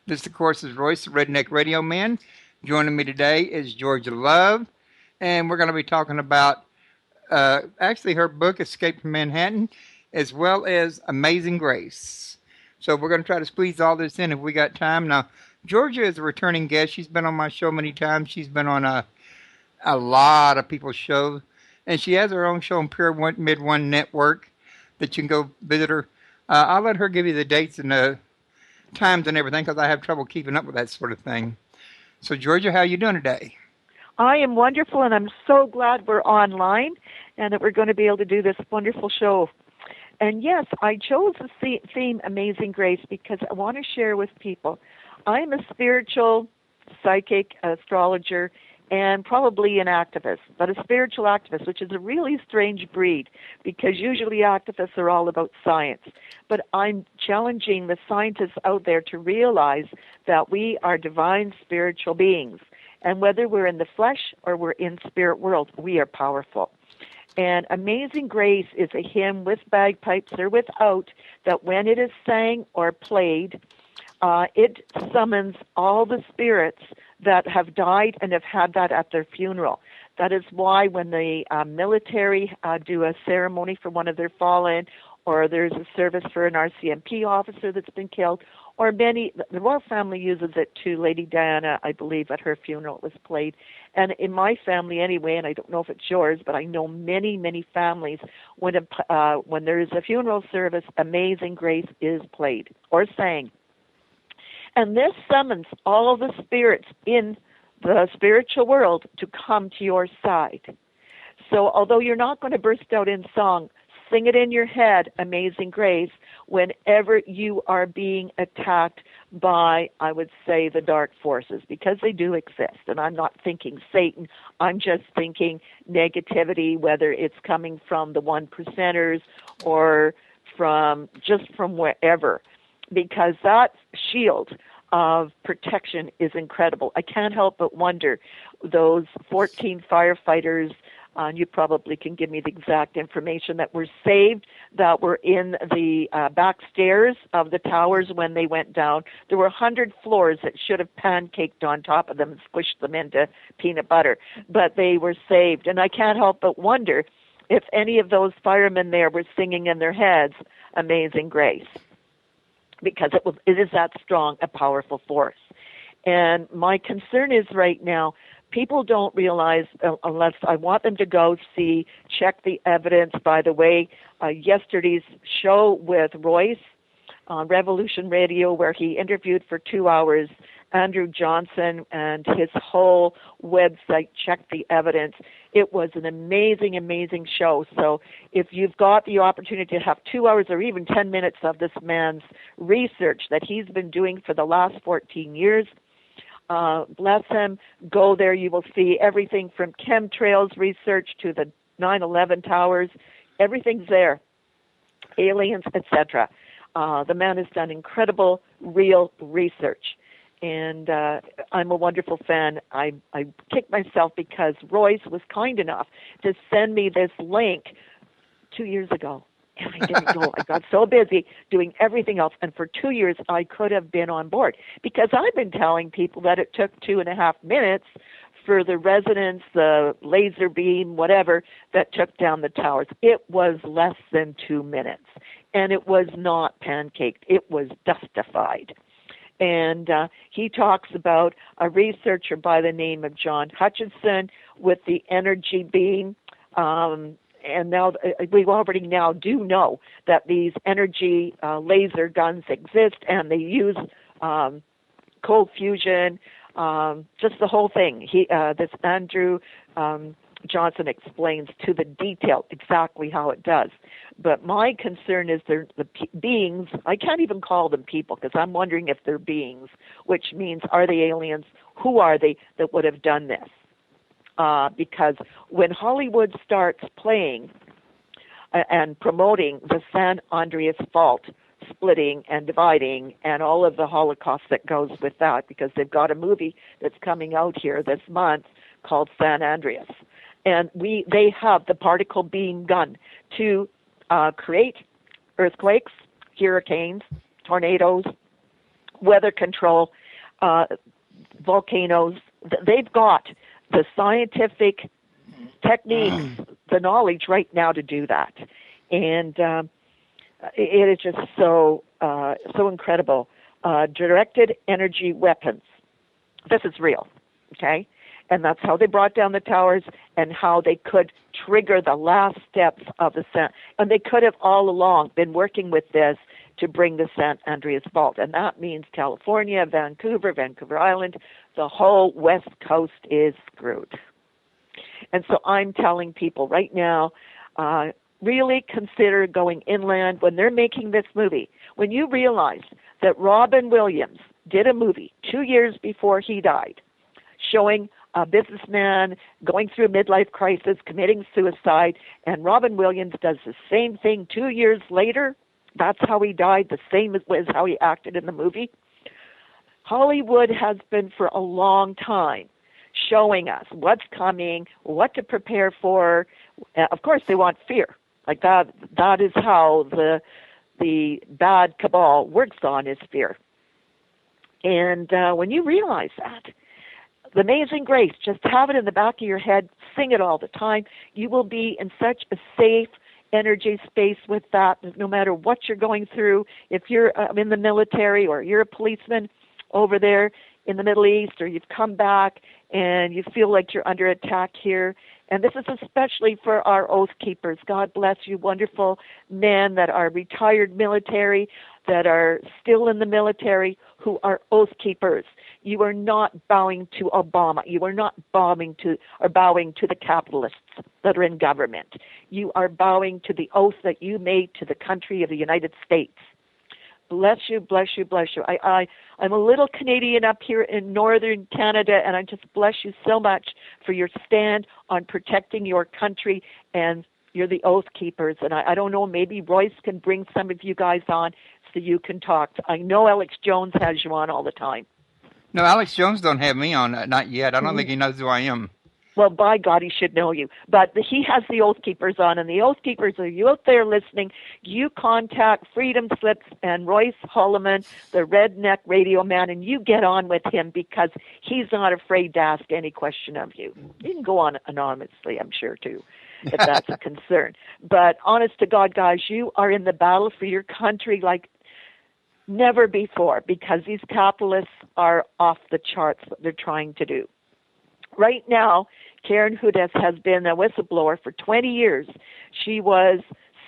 This, of course, is Royce, the Redneck Radio Man. Joining me today is Georgia Love, and we're going to be talking about actually her book, Escape from Manhattan, as well as Amazing Grace. So we're going to try to squeeze all this in if we got time. Now, Georgia is a returning guest. She's been on my show many times. She's been on a lot of people's shows, and she has her own show on Pure Mid One Network that you can go visit her. I'll let her give you the dates and the times and everything because I have trouble keeping up with that sort of thing. So, Georgia, how are you doing today? I am wonderful, and I'm so glad we're online and that we're going to be able to do this wonderful show. And yes, I chose the theme Amazing Grace because I want to share with people. I'm a spiritual, psychic, astrologer, and probably an activist, but a spiritual activist, which is a really strange breed because usually activists are all about science. But I'm challenging the scientists out there to realize that we are divine spiritual beings. And whether we're in the flesh or we're in spirit world, we are powerful. And Amazing Grace is a hymn with bagpipes or without that when it is sang or played, it summons all the spirits that have died and have had that at their funeral. That is why when the military do a ceremony for one of their fallen, or there's a service for an RCMP officer that's been killed, or the royal family uses it too. Lady Diana, I believe, at her funeral it was played. And in my family anyway, and I don't know if it's yours, but I know many, many families, when there is a funeral service, Amazing Grace is played or sang. And this summons all the spirits in the spiritual world to come to your side. So although you're not going to burst out in song, sing it in your head, Amazing Grace, whenever you are being attacked by, I would say, the dark forces, because they do exist. And I'm not thinking Satan. I'm just thinking negativity, whether it's coming from the 1%ers or from wherever, because that shield of protection is incredible. I can't help but wonder, those 14 firefighters, you probably can give me the exact information, that were saved, that were in the back stairs of the towers when they went down. There were 100 floors that should have pancaked on top of them and squished them into peanut butter, but they were saved. And I can't help but wonder if any of those firemen there were singing in their heads Amazing Grace, because it is that strong, a powerful force. And my concern is right now, people don't realize, unless I want them to go see, check the evidence. By the way, yesterday's show with Royce on Revolution Radio, where he interviewed for 2 hours Andrew Johnson and his whole website, Check the Evidence. It was an amazing, amazing show. So if you've got the opportunity to have 2 hours or even 10 minutes of this man's research that he's been doing for the last 14 years, bless him, go there. You will see everything from chemtrails research to the 9/11 towers. Everything's there, aliens, etc. The man has done incredible, real research. And I'm a wonderful fan. I kick myself because Royce was kind enough to send me this link 2 years ago. And I didn't go. I got so busy doing everything else. And for 2 years, I could have been on board. Because I've been telling people that it took 2.5 minutes for the resonance, the laser beam, whatever, that took down the towers. It was less than 2 minutes. And it was not pancaked. It was dustified. And he talks about a researcher by the name of John Hutchinson with the energy beam. And now we already now do know that these energy laser guns exist, and they use cold fusion, just the whole thing. This Andrew Johnson explains to the detail exactly how it does. But my concern is the beings. I can't even call them people because I'm wondering if they're beings, which means are they aliens? Who are they that would have done this? Because when Hollywood starts playing and promoting the San Andreas Fault splitting and dividing and all of the Holocaust that goes with that, because they've got a movie that's coming out here this month called San Andreas. And they have the particle beam gun to create earthquakes, hurricanes, tornadoes, weather control, volcanoes. They've got the scientific techniques, the knowledge right now to do that. And it is just so incredible. Directed energy weapons. This is real, okay? And that's how they brought down the towers and how they could trigger the last steps of the San. And they could have all along been working with this to bring the San Andreas Fault. And that means California, Vancouver Island, the whole West Coast is screwed. And so I'm telling people right now, really consider going inland when they're making this movie. When you realize that Robin Williams did a movie 2 years before he died, showing a businessman going through a midlife crisis, committing suicide, and Robin Williams does the same thing 2 years later. That's how he died, the same as how he acted in the movie. Hollywood has been for a long time showing us what's coming, what to prepare for. Of course, they want fear. Like that is how the bad cabal works on, is fear. And when you realize that, the Amazing Grace, just have it in the back of your head, sing it all the time. You will be in such a safe energy space with that, no matter what you're going through. If you're in the military or you're a policeman over there in the Middle East, or you've come back and you feel like you're under attack here. And this is especially for our oath keepers. God bless you, wonderful men that are retired military, that are still in the military, who are oath keepers. You are not bowing to Obama. You are not bowing to the capitalists that are in government. You are bowing to the oath that you made to the country of the United States. Bless you, bless you, bless you. I'm a little Canadian up here in northern Canada, and I just bless you so much for your stand on protecting your country, and you're the oath keepers. And I don't know, maybe Royce can bring some of you guys on so you can talk. I know Alex Jones has you on all the time. No, Alex Jones don't have me on, not yet. I don't think he knows who I am. Well, by God, he should know you. But he has the Oath Keepers on, and the Oath Keepers, are you out there listening? You contact Freedom Slips and Royce Holloman, the Redneck Radio Man, and you get on with him, because he's not afraid to ask any question of you. You can go on anonymously, I'm sure, too, if that's a concern. But honest to God, guys, you are in the battle for your country like never before, because these capitalists are off the charts, what they're trying to do. Right now, Karen Hudes has been a whistleblower for 20 years. She was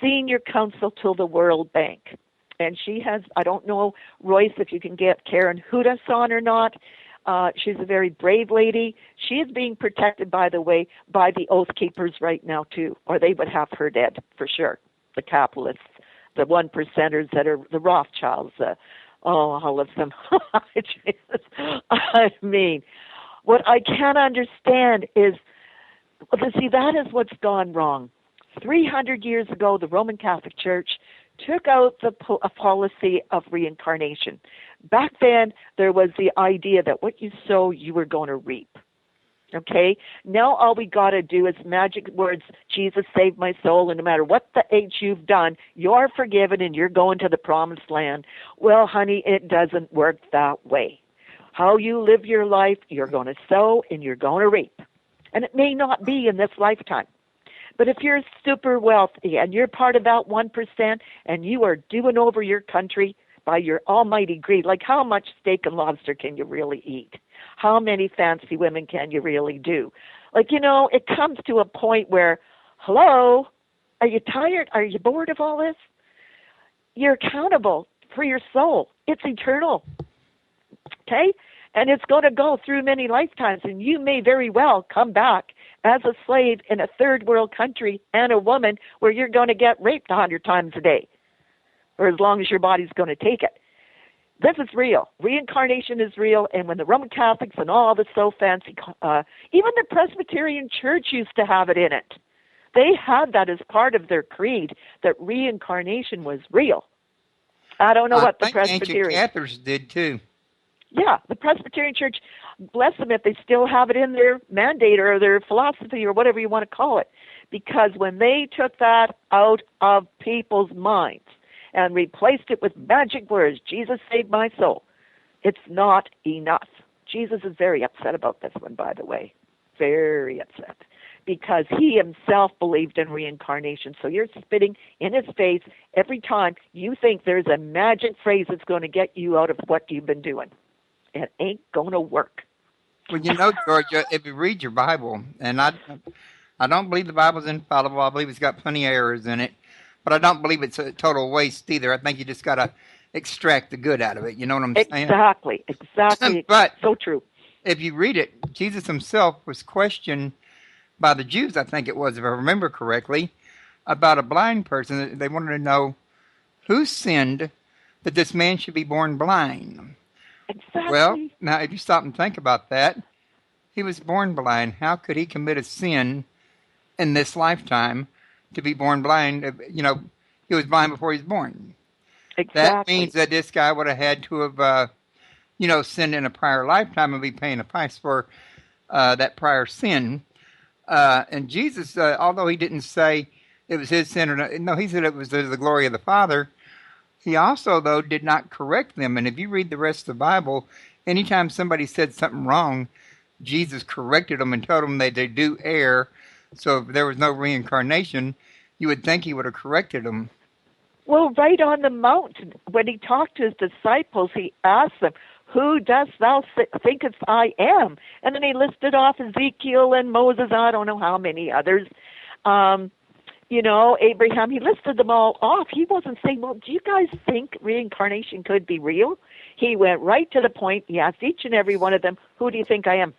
senior counsel to the World Bank. And she has, I don't know, Royce, if you can get Karen Hudes on or not. She's a very brave lady. She is being protected, by the way, by the Oath Keepers right now, too, or they would have her dead, for sure, the capitalists, the one percenters that are the Rothschilds, all of them. I mean, what I can't understand is, see, that is what's gone wrong. 300 years ago, the Roman Catholic Church took out the policy of reincarnation. Back then, there was the idea that what you sow, you were going to reap. Okay? Now all we got to do is magic words, Jesus saved my soul, and no matter what the age you've done, you're forgiven and you're going to the promised land. Well, honey, it doesn't work that way. How you live your life, you're going to sow and you're going to reap. And it may not be in this lifetime. But if you're super wealthy and you're part of that 1% and you are doing over your country by your almighty greed, like how much steak and lobster can you really eat? How many fancy women can you really do? Like, it comes to a point where, hello, are you tired? Are you bored of all this? You're accountable for your soul. It's eternal. Okay? And it's going to go through many lifetimes, and you may very well come back as a slave in a third world country and a woman where you're going to get raped 100 times a day, or as long as your body's going to take it. This is real. Reincarnation is real, and when the Roman Catholics and all the so fancy, even the Presbyterian Church used to have it in it. They had that as part of their creed, that reincarnation was real. I don't know what the Presbyterian... Ancient Catholics did too. Yeah, the Presbyterian Church, bless them if they still have it in their mandate or their philosophy or whatever you want to call it. Because when they took that out of people's minds and replaced it with magic words, Jesus saved my soul, It's not enough. Jesus is very upset about this one, by the way. Very upset. Because he himself believed in reincarnation. So you're spitting in his face every time you think there's a magic phrase that's going to get you out of what you've been doing. It ain't going to work. Well, Georgia, if you read your Bible, and I don't believe the Bible's infallible. I believe it's got plenty of errors in it, but I don't believe it's a total waste either. I think you just got to extract the good out of it. You know what I'm saying? Exactly. But so true. if you read it, Jesus himself was questioned by the Jews, I think it was, if I remember correctly, about a blind person. They wanted to know who sinned that this man should be born blind. Well, Exactly. now if you stop and think about that, he was born blind. How could he commit a sin in this lifetime to be born blind? He was blind before he was born. That means Exactly. that this guy would have had to have, sinned in a prior lifetime and be paying a price for that prior sin. And Jesus, although he didn't say it was his sin or not, no, he said it was to the glory of the Father. He also, though, did not correct them. And if you read the rest of the Bible, anytime somebody said something wrong, Jesus corrected them and told them that they do err. So if there was no reincarnation, you would think he would have corrected them. Well, right on the mountain, when he talked to his disciples, he asked them, "Who dost thou thinkest I am?" And then he listed off Ezekiel and Moses, I don't know how many others. Abraham, he listed them all off. He wasn't saying, well, do you guys think reincarnation could be real? He went right to the point. He asked each and every one of them, who do you think I am?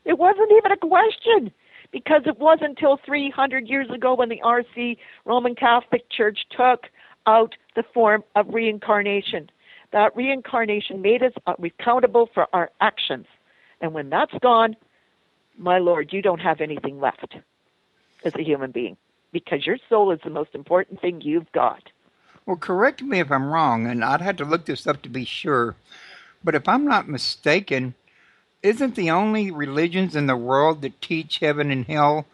It wasn't even a question, because it wasn't until 300 years ago when the RC, Roman Catholic Church, took out the form of reincarnation. That reincarnation made us accountable for our actions. And when that's gone, my Lord, you don't have anything left as a human being, because your soul is the most important thing you've got. Well, correct me if I'm wrong, and I'd have to look this up to be sure. But if I'm not mistaken, isn't the only religions in the world that teach heaven and hell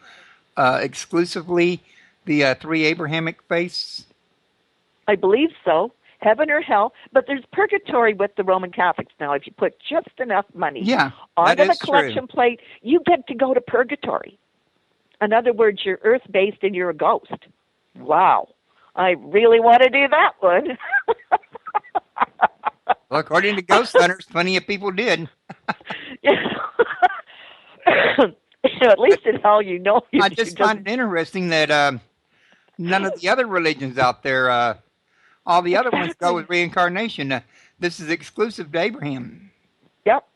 exclusively the three Abrahamic faiths? I believe so. Heaven or hell, but there's purgatory with the Roman Catholics now. If you put just enough money onto the collection plate, you get to go to purgatory. In other words, you're earth-based and you're a ghost. Wow. I really want to do that one. Well, according to ghost hunters, plenty of people did. At least in hell, I just find it interesting that none of the other religions out there, all the other ones go with reincarnation. This is exclusive to Abraham. Yep.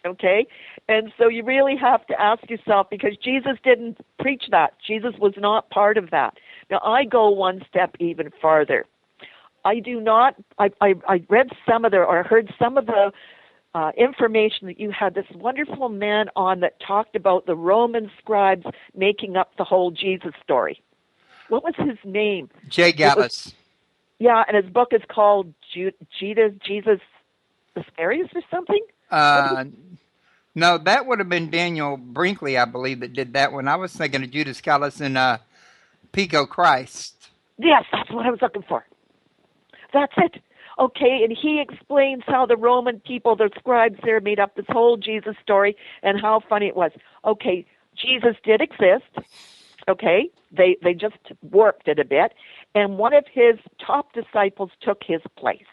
Okay? And so you really have to ask yourself, because Jesus didn't preach that. Jesus was not part of that. Now, I go one step even farther. I read some of or heard some of the information that you had this wonderful man on that talked about the Roman scribes making up the whole Jesus story. What was his name? Jay Gallus. And his book is called Jesus Ascarius or something? No, that would have been Daniel Brinkley, I believe, that did that one. I was thinking of Judas Gallus and Pico Christ. Yes, that's what I was looking for. That's it. Okay, and he explains how the Roman people, the scribes there, made up this whole Jesus story and how funny it was. Okay, Jesus did exist. Okay, they just warped it a bit. And one of his top disciples took his place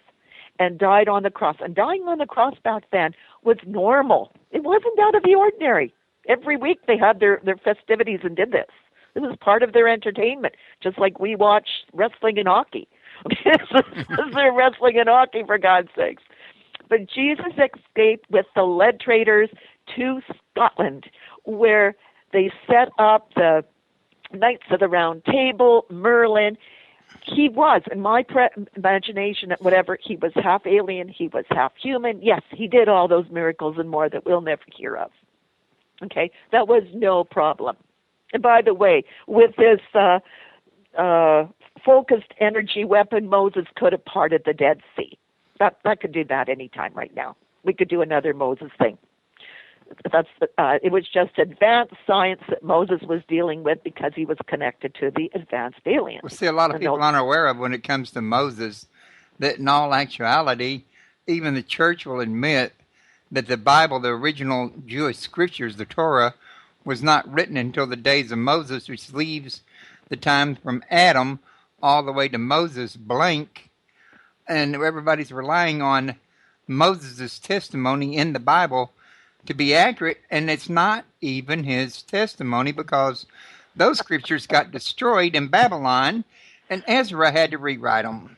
and died on the cross. And dying on the cross back then was normal. It wasn't out of the ordinary. Every week they had their festivities and did this. It was part of their entertainment, just like we watch wrestling and hockey. They're wrestling and hockey, for God's sakes. But Jesus escaped with the lead traders to Scotland, where they set up the Knights of the Round Table, Merlin. He was, in my imagination, whatever, he was half alien, he was half human. Yes, he did all those miracles and more that we'll never hear of. Okay, that was no problem. And by the way, with this focused energy weapon, Moses could have parted the Dead Sea. That could do that anytime right now. We could do another Moses thing. It was just advanced science that Moses was dealing with because he was connected to the advanced aliens. Well, see, a lot of people aren't aware of when it comes to Moses that in all actuality, even the church will admit that the Bible, the original Jewish scriptures, the Torah, was not written until the days of Moses, which leaves the time from Adam all the way to Moses blank. And everybody's relying on Moses' testimony in the Bible to be accurate, and it's not even his testimony because those scriptures got destroyed in Babylon, and Ezra had to rewrite them.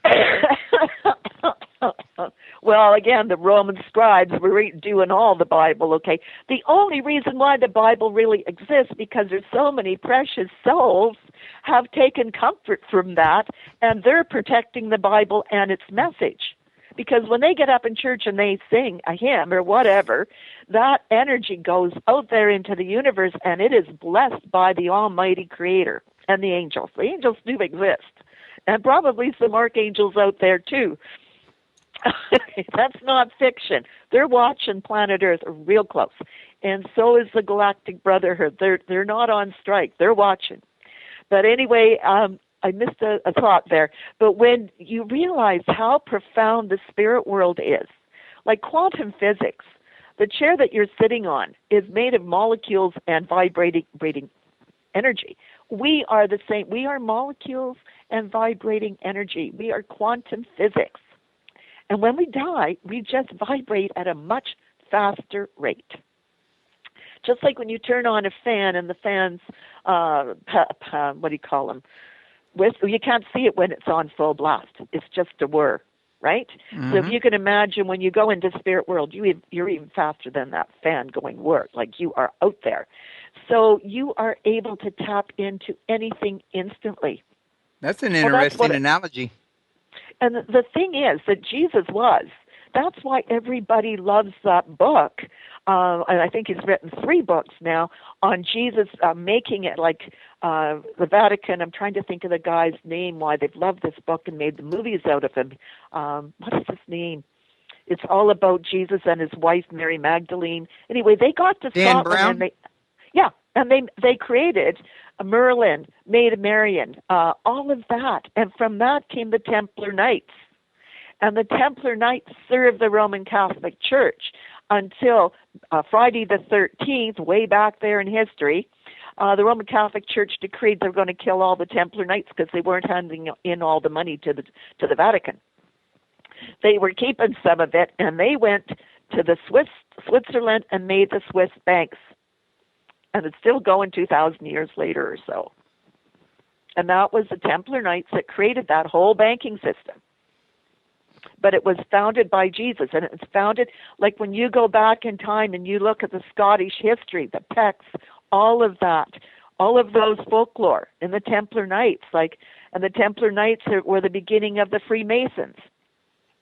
Well, again, the Roman scribes were doing all the Bible, okay? The only reason why the Bible really exists because there's so many precious souls have taken comfort from that, and they're protecting the Bible and its message. Because when they get up in church and they sing a hymn or whatever, that energy goes out there into the universe, and it is blessed by the Almighty Creator and the angels. The angels do exist, and probably some archangels out there too. That's not fiction. They're watching planet Earth real close, and so is the Galactic Brotherhood. They're not on strike. They're watching. But anyway, I missed a thought there. But when you realize how profound the spirit world is, like quantum physics, the chair that you're sitting on is made of molecules and vibrating energy. We are the same. We are molecules and vibrating energy. We are quantum physics. And when we die, we just vibrate at a much faster rate. Just like when you turn on a fan and the fan's, what do you call them? You can't see it when it's on full blast. It's just a whir, right? Mm-hmm. So if you can imagine when you go into spirit world, you're even faster than that fan going whir, like you are out there. So you are able to tap into anything instantly. That's an interesting analogy. And the thing is that Jesus was. That's why everybody loves that book. And I think he's written 3 books now on Jesus, making it like the Vatican. I'm trying to think of the guy's name, why they've loved this book and made the movies out of him. What is his name? It's all about Jesus and his wife, Mary Magdalene. Anyway, they got to Dan Scotland. Brown? And they created Merlin, Maid Marian, all of that. And from that came the Templar Knights. And the Templar Knights served the Roman Catholic Church until Friday the 13th, way back there in history. The Roman Catholic Church decreed they were going to kill all the Templar Knights because they weren't handing in all the money to the Vatican. They were keeping some of it, and they went to the Switzerland and made the Swiss banks. And it's still going 2,000 years later or so. And that was the Templar Knights that created that whole banking system. But it was founded by Jesus, and it's founded, like when you go back in time and you look at the Scottish history, the Pecks, all of that, all of those folklore in the Templar Knights, and the Templar Knights were the beginning of the Freemasons.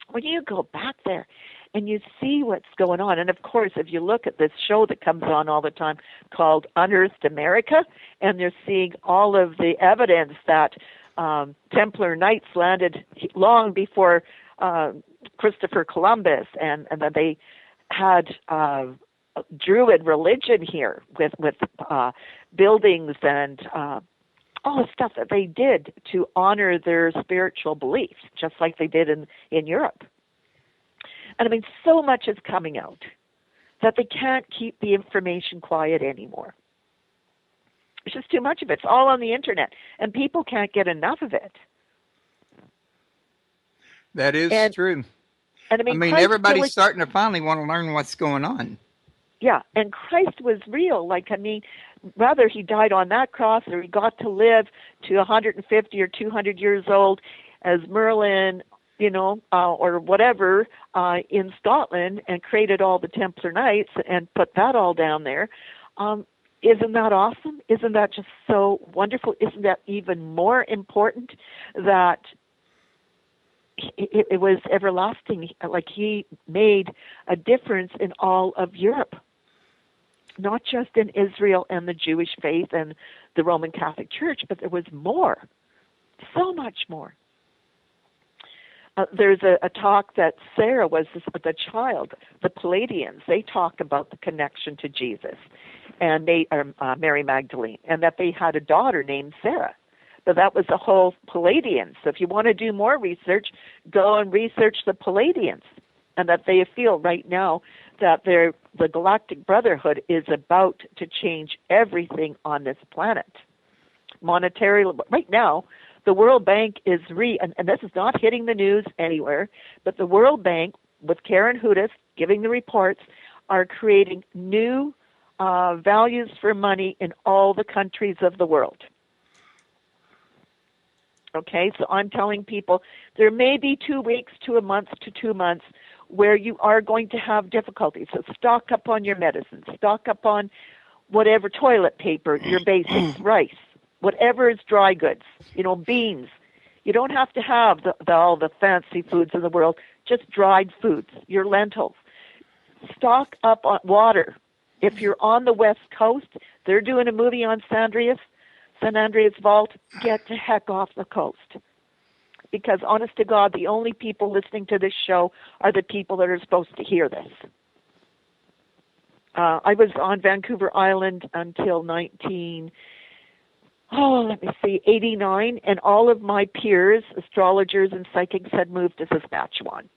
When you go back there and you see what's going on, and of course, if you look at this show that comes on all the time called Unearthed America, and they're seeing all of the evidence that Templar Knights landed long before Christopher Columbus, and that they had Druid religion here with buildings and all the stuff that they did to honor their spiritual beliefs, just like they did in Europe. And I mean, so much is coming out that they can't keep the information quiet anymore. It's just too much of it. It's all on the internet, and people can't get enough of it. That is true. And I mean everybody's starting to finally want to learn what's going on. Yeah, and Christ was real. Whether he died on that cross or he got to live to 150 or 200 years old as Merlin, or whatever, in Scotland and created all the Templar Knights and put that all down there. Isn't that awesome? Isn't that just so wonderful? Isn't that even more important that it was everlasting? Like he made a difference in all of Europe, not just in Israel and the Jewish faith and the Roman Catholic Church, but there was more, so much more. There's a talk that Sarah was the child, the Palladians. They talk about the connection to Jesus, and Mary Magdalene, and that they had a daughter named Sarah. But that was the whole Palladians. So if you want to do more research, go and research the Palladians. and that they feel right now that the Galactic Brotherhood is about to change everything on this planet. Monetarily, right now, the World Bank is and this is not hitting the news anywhere, but the World Bank, with Karen Hudas giving the reports, are creating new values for money in all the countries of the world. Okay, so I'm telling people there may be 2 weeks to a month to 2 months where you are going to have difficulties. So stock up on your medicine, stock up on whatever, toilet paper, your basics, rice, whatever is dry goods, beans. You don't have to have all the fancy foods in the world, just dried foods, your lentils. Stock up on water. If you're on the West Coast, they're doing a movie on San Andreas Vault. Get the heck off the coast. Because honest to God, the only people listening to this show are the people that are supposed to hear this. I was on Vancouver Island until 89, and all of my peers, astrologers and psychics, had moved to Saskatchewan.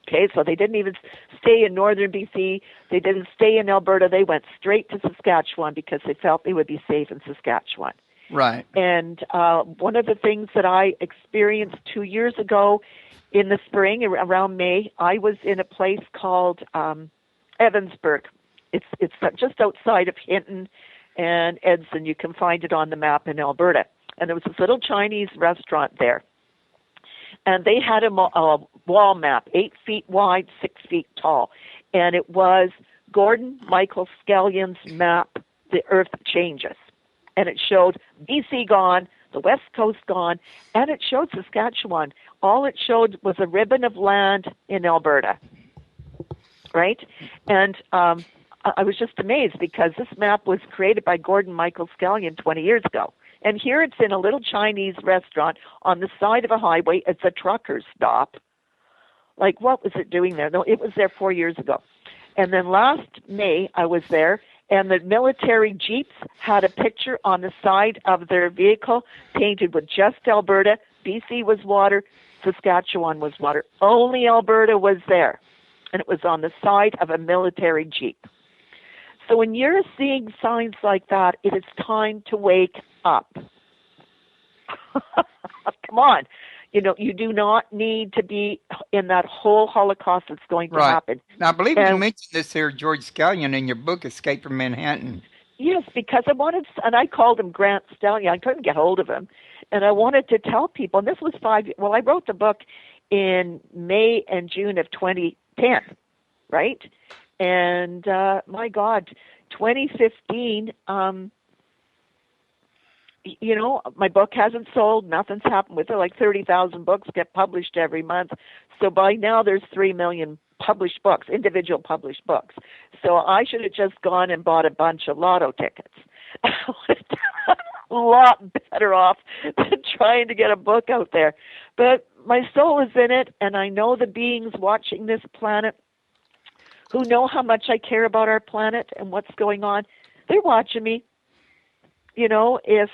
Okay, so they didn't even stay in northern BC. They didn't stay in Alberta. They went straight to Saskatchewan because they felt they would be safe in Saskatchewan. Right. And one of the things that I experienced 2 years ago in the spring, around May, I was in a place called Evansburg. It's just outside of Hinton and Edson. You can find it on the map in Alberta. And there was this little Chinese restaurant there. And they had a wall map, 8 feet wide, 6 feet tall. And it was Gordon Michael Scallion's map, The Earth Changes. And it showed BC gone, the West Coast gone, and it showed Saskatchewan. All it showed was a ribbon of land in Alberta, right? And I was just amazed because this map was created by Gordon Michael Scallion 20 years ago. And here it's in a little Chinese restaurant on the side of a highway. It's a trucker's stop. Like, what was it doing there? No, it was there 4 years ago. And then last May, I was there, and the military jeeps had a picture on the side of their vehicle painted with just Alberta. BC was water. Saskatchewan was water. Only Alberta was there. And it was on the side of a military jeep. So when you're seeing signs like that, it is time to wake up. Come on. You do not need to be in that whole Holocaust that's going to happen. Now, I believe you mentioned this here, George Scallion, in your book, Escape from Manhattan. Yes, because I called him Grant Stallion. I couldn't get hold of him. And I wanted to tell people, and this was I wrote the book in May and June of 2010, right? And my God, 2015, my book hasn't sold. Nothing's happened with it. Like 30,000 books get published every month. So by now there's 3 million published books, individual published books. So I should have just gone and bought a bunch of lotto tickets. A lot better off than trying to get a book out there. But my soul is in it, and I know the beings watching this planet who know how much I care about our planet and what's going on. They're watching me. If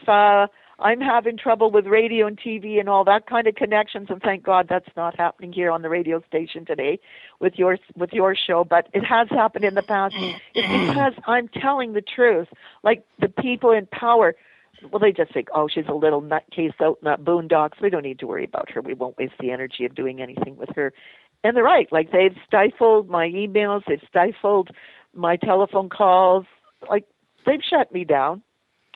I'm having trouble with radio and TV and all that kind of connections, and thank God that's not happening here on the radio station today with your show, but it has happened in the past. It's because I'm telling the truth. Like the people in power, well, they just think, oh, she's a little nutcase out in the boondocks. We don't need to worry about her. We won't waste the energy of doing anything with her. And they're right. Like they've stifled my emails. They've stifled my telephone calls. Like they've shut me down.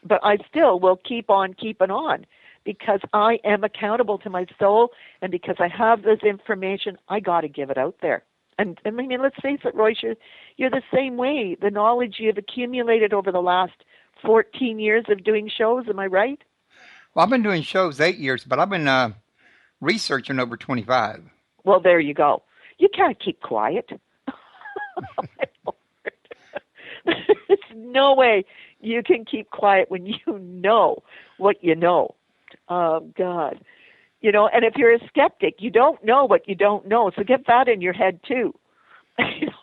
But I still will keep on keeping on because I am accountable to my soul, and because I have this information, I got to give it out there. And I mean, let's face it, Royce, you're the same way. The knowledge you've accumulated over the last 14 years of doing shows, am I right? Well, I've been doing shows 8 years, but I've been researching over 25. Well, there you go. You can't keep quiet. There's no way you can keep quiet when you know what you know. Oh, God. And if you're a skeptic, you don't know what you don't know. So get that in your head, too.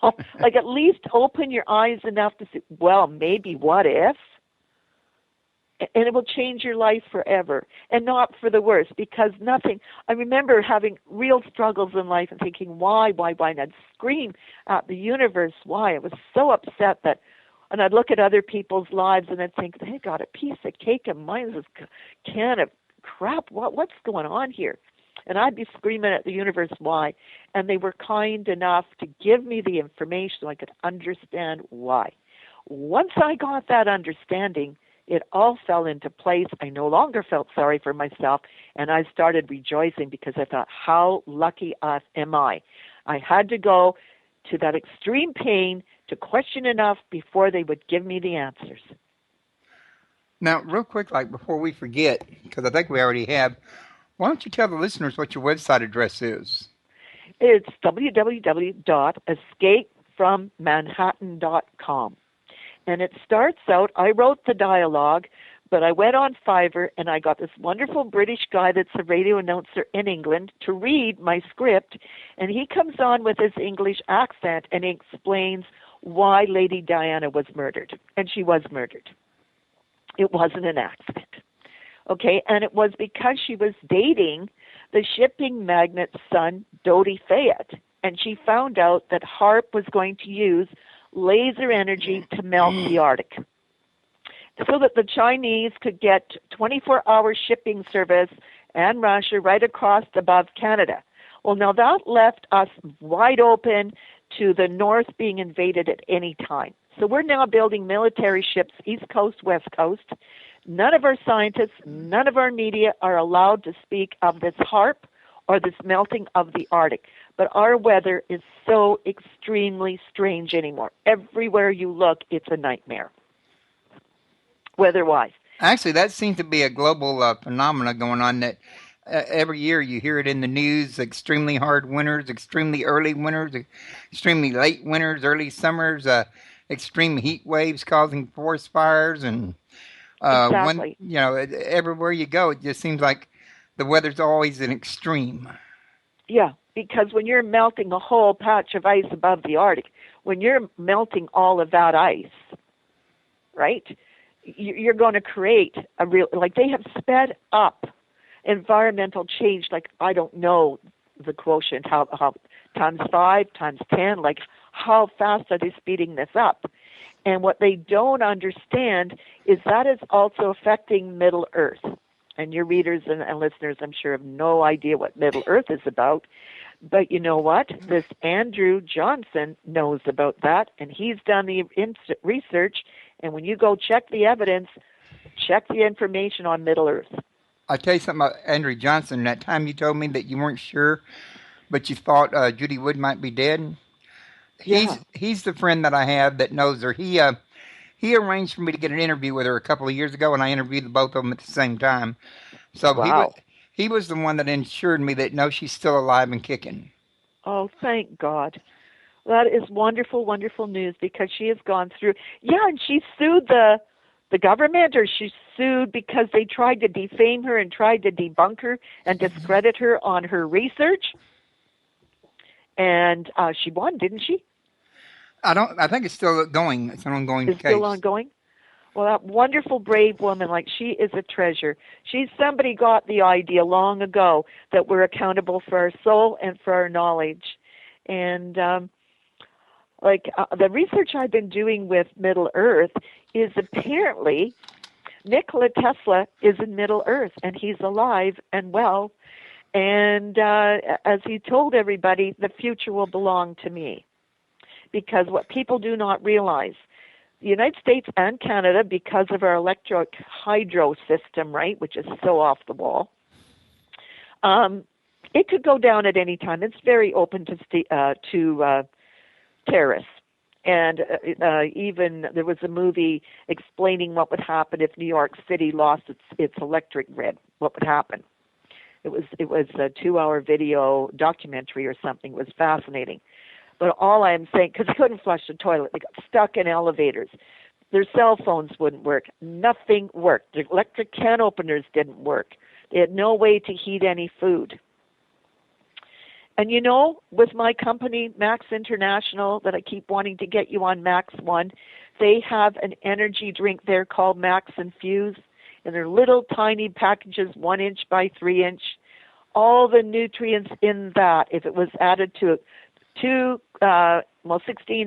Like at least open your eyes enough to say, well, maybe what if? and it will change your life forever, and not for the worse, because nothing. I remember having real struggles in life and thinking, why, and I'd scream at the universe, why. I was so upset that, and I'd look at other people's lives and I'd think, they got a piece of cake and mine's this can of crap. What's going on here? And I'd be screaming at the universe, why? And they were kind enough to give me the information so I could understand why. Once I got that understanding, it all fell into place. I no longer felt sorry for myself, and I started rejoicing because I thought, how lucky am I? I had to go to that extreme pain to question enough before they would give me the answers. Now, real quick, like before we forget, because I think we already have, why don't you tell the listeners what your website address is? It's www.escapefrommanhattan.com. And it starts out, I wrote the dialogue, but I went on Fiverr and I got this wonderful British guy that's a radio announcer in England to read my script. And he comes on with his English accent and he explains why Lady Diana was murdered. And she was murdered. It wasn't an accident. Okay, and it was because she was dating the shipping magnate's son, Dodi Fayed. And she found out that HAARP was going to use laser energy to melt the Arctic so that the Chinese could get 24-hour shipping service and Russia right across above Canada. Well, now that left us wide open to the north being invaded at any time. So we're now building military ships, East Coast, West Coast. None of our scientists, none of our media are allowed to speak of this HAARP or this melting of the Arctic. But our weather is so extremely strange anymore. Everywhere you look, it's a nightmare, weather-wise. Actually, that seems to be a global phenomena going on that every year you hear it in the news, extremely hard winters, extremely early winters, extremely late winters, early summers, extreme heat waves causing forest fires, and Exactly. everywhere you go, it just seems like the weather's always an extreme. Yeah, because when you're melting a whole patch of ice above the Arctic, when you're melting all of that ice, right, you're going to create a real, like they have sped up environmental change, like I don't know the quotient, how times 5, times 10, like how fast are they speeding this up? And what they don't understand is that is also affecting Middle Earth. And your readers and listeners, I'm sure, have no idea what Middle Earth is about. But you know what? This Andrew Johnson knows about that, and he's done the research. And when you go check the evidence, check the information on Middle Earth. I'll tell you something about Andrew Johnson. That time you told me that you weren't sure, but you thought Judy Wood might be dead. Yeah. He's the friend that I have that knows her. He arranged for me to get an interview with her a couple of years ago, and I interviewed the both of them at the same time. So Wow. he was the one that assured me that no, she's still alive and kicking. Oh, thank God. That is wonderful, wonderful news because she has gone through. Yeah, and she sued the government, or she sued because they tried to defame her and tried to debunk her and discredit her on her research. And she won, didn't she? I think it's still going. It's an ongoing It's case. still ongoing. Well, that wonderful, brave woman, like she is a treasure. Somebody got the idea long ago that we're accountable for our soul and for our knowledge. And the research I've been doing with Middle Earth is apparently Nikola Tesla is in Middle Earth, and he's alive and well. And as he told everybody, the future will belong to me. Because what people do not realize, the United States and Canada, because of our electric hydro system, right, which is so off the wall, it could go down at any time. It's very open to terrorists. And even there was a movie explaining what would happen if New York City lost its electric grid. What would happen? It was a 2-hour video documentary or something. It was fascinating. But all I'm saying, because they couldn't flush the toilet, they got stuck in elevators. Their cell phones wouldn't work. Nothing worked. The electric can openers didn't work. They had no way to heat any food. And you know, with my company, Max International, that I keep wanting to get you on Max One, they have an energy drink there called Max Infuse. and they're little tiny packages, 1 inch by 3 inch. All the nutrients in that, if it was added to 16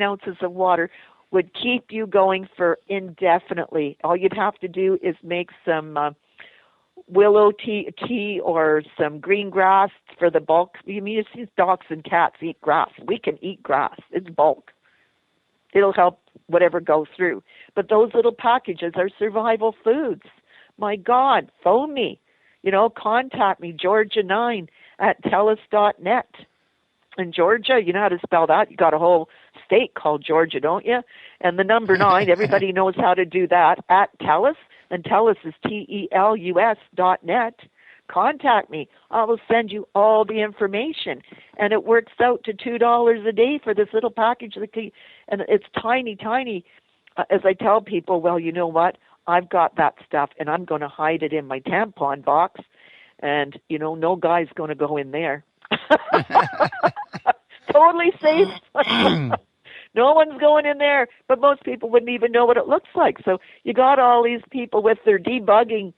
ounces of water, would keep you going for indefinitely. All you'd have to do is make some willow tea or some green grass for the bulk. You mean these dogs and cats eat grass? We can eat grass. It's bulk. It'll help whatever goes through. But those little packages are survival foods. My God, phone me. Contact me, Georgia9@telus.net. In Georgia, you know how to spell that. You got a whole state called Georgia, don't you? And the number 9, everybody knows how to do that, at TELUS, and TELUS is TELUS.net. Contact me. I will send you all the information. And it works out to $2 a day for this little package. And it's tiny, tiny. As I tell people, well, you know what? I've got that stuff, and I'm going to hide it in my tampon box. And, no guy's going to go in there. Totally safe. No one's going in there, but most people wouldn't even know what it looks like. So you got all these people with their debugging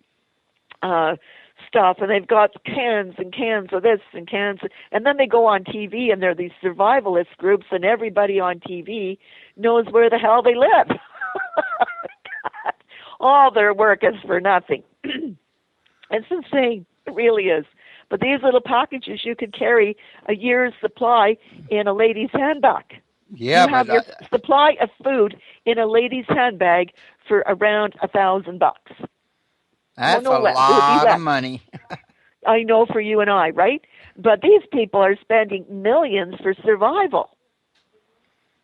stuff, and they've got cans and cans of this and cans, and then they go on TV, and they're these survivalist groups, and everybody on TV knows where the hell they live. All their work is for nothing. It's insane. It really is. But these little packages, you could carry a year's supply in a lady's handbag. Yeah, you have your supply of food in a lady's handbag for around $1,000. That's a lot of money. I know, for you and I, right? But these people are spending millions for survival.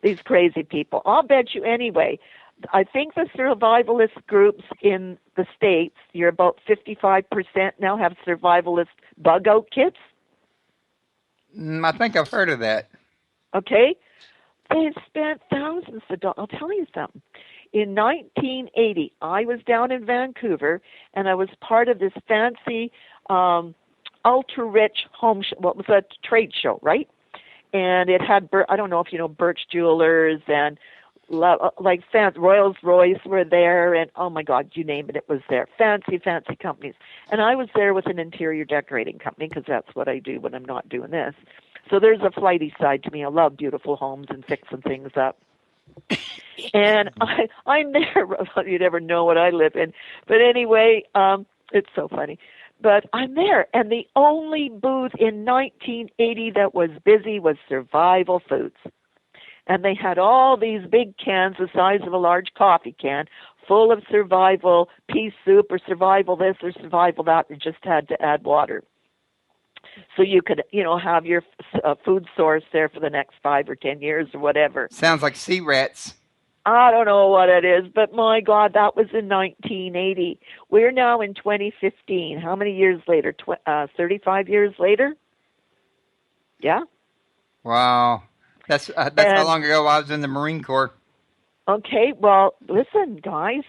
These crazy people. I'll bet you anyway. I think the survivalist groups in the States, you're about 55% now have survivalist bug out kits. I think I've heard of that. Okay? They've spent thousands of dollars. I'll tell you something. In 1980, I was down in Vancouver, and I was part of this fancy, ultra-rich home show. What was a trade show, right? And it had, I don't know if you know, Birch Jewelers and like Rolls-Royce were there, and oh my God, you name it, it was there. Fancy, fancy companies. And I was there with an interior decorating company, because that's what I do when I'm not doing this. So there's a flighty side to me. I love beautiful homes and fixing things up. And I'm there. You never know what I live in. But anyway, it's so funny. But I'm there, and the only booth in 1980 that was busy was Survival Foods. And they had all these big cans the size of a large coffee can full of survival pea soup or survival this or survival that. You just had to add water. So you could, have your food source there for the next 5 or 10 years or whatever. Sounds like sea rats. I don't know what it is, but my God, that was in 1980. We're now in 2015. How many years later? 35 years later? Yeah. Wow. That's how long ago I was in the Marine Corps. Okay, well, listen, guys.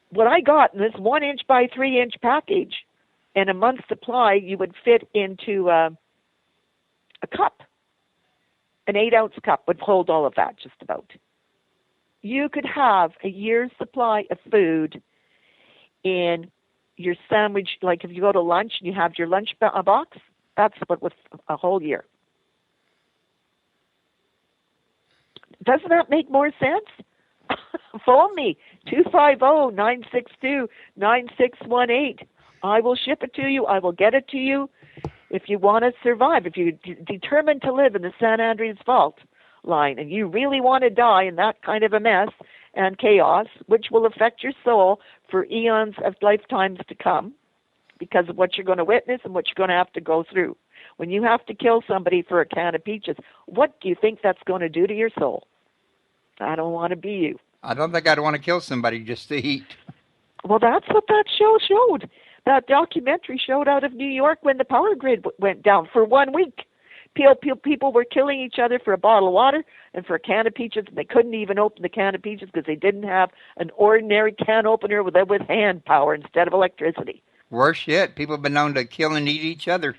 What I got in this 1-inch by 3-inch package, and a month's supply, you would fit into a cup. An 8-ounce cup would hold all of that, just about. You could have a year's supply of food in your sandwich. Like if you go to lunch and you have your lunch box, that's what was a whole year. Doesn't that make more sense? Phone me, 250-962-9618. I will ship it to you. I will get it to you. If you want to survive, if you're determined to live in the San Andreas Fault line and you really want to die in that kind of a mess and chaos, which will affect your soul for eons of lifetimes to come because of what you're going to witness and what you're going to have to go through. When you have to kill somebody for a can of peaches, what do you think that's going to do to your soul? I don't want to be you. I don't think I'd want to kill somebody just to eat. Well, that's what that show showed. That documentary showed out of New York when the power grid went down for 1 week. People were killing each other for a bottle of water and for a can of peaches. And they couldn't even open the can of peaches because they didn't have an ordinary can opener with hand power instead of electricity. Worse yet, people have been known to kill and eat each other.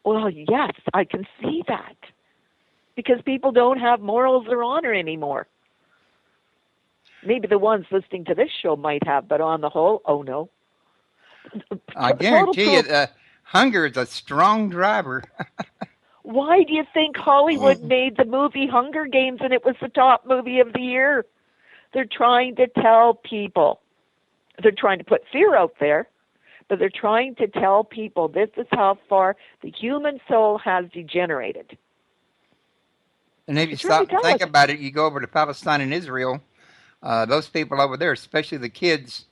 Well, yes, I can see that. Because people don't have morals or honor anymore. Maybe the ones listening to this show might have, but on the whole, oh no. I Total guarantee proof. it. Hunger is a strong driver. Why do you think Hollywood made the movie Hunger Games and it was the top movie of the year? They're trying to tell people. They're trying to put fear out there, but they're trying to tell people this is how far the human soul has degenerated. And if you It's really stop and think telling. about it, you go over to Palestine and Israel. Those people over there, especially the kids,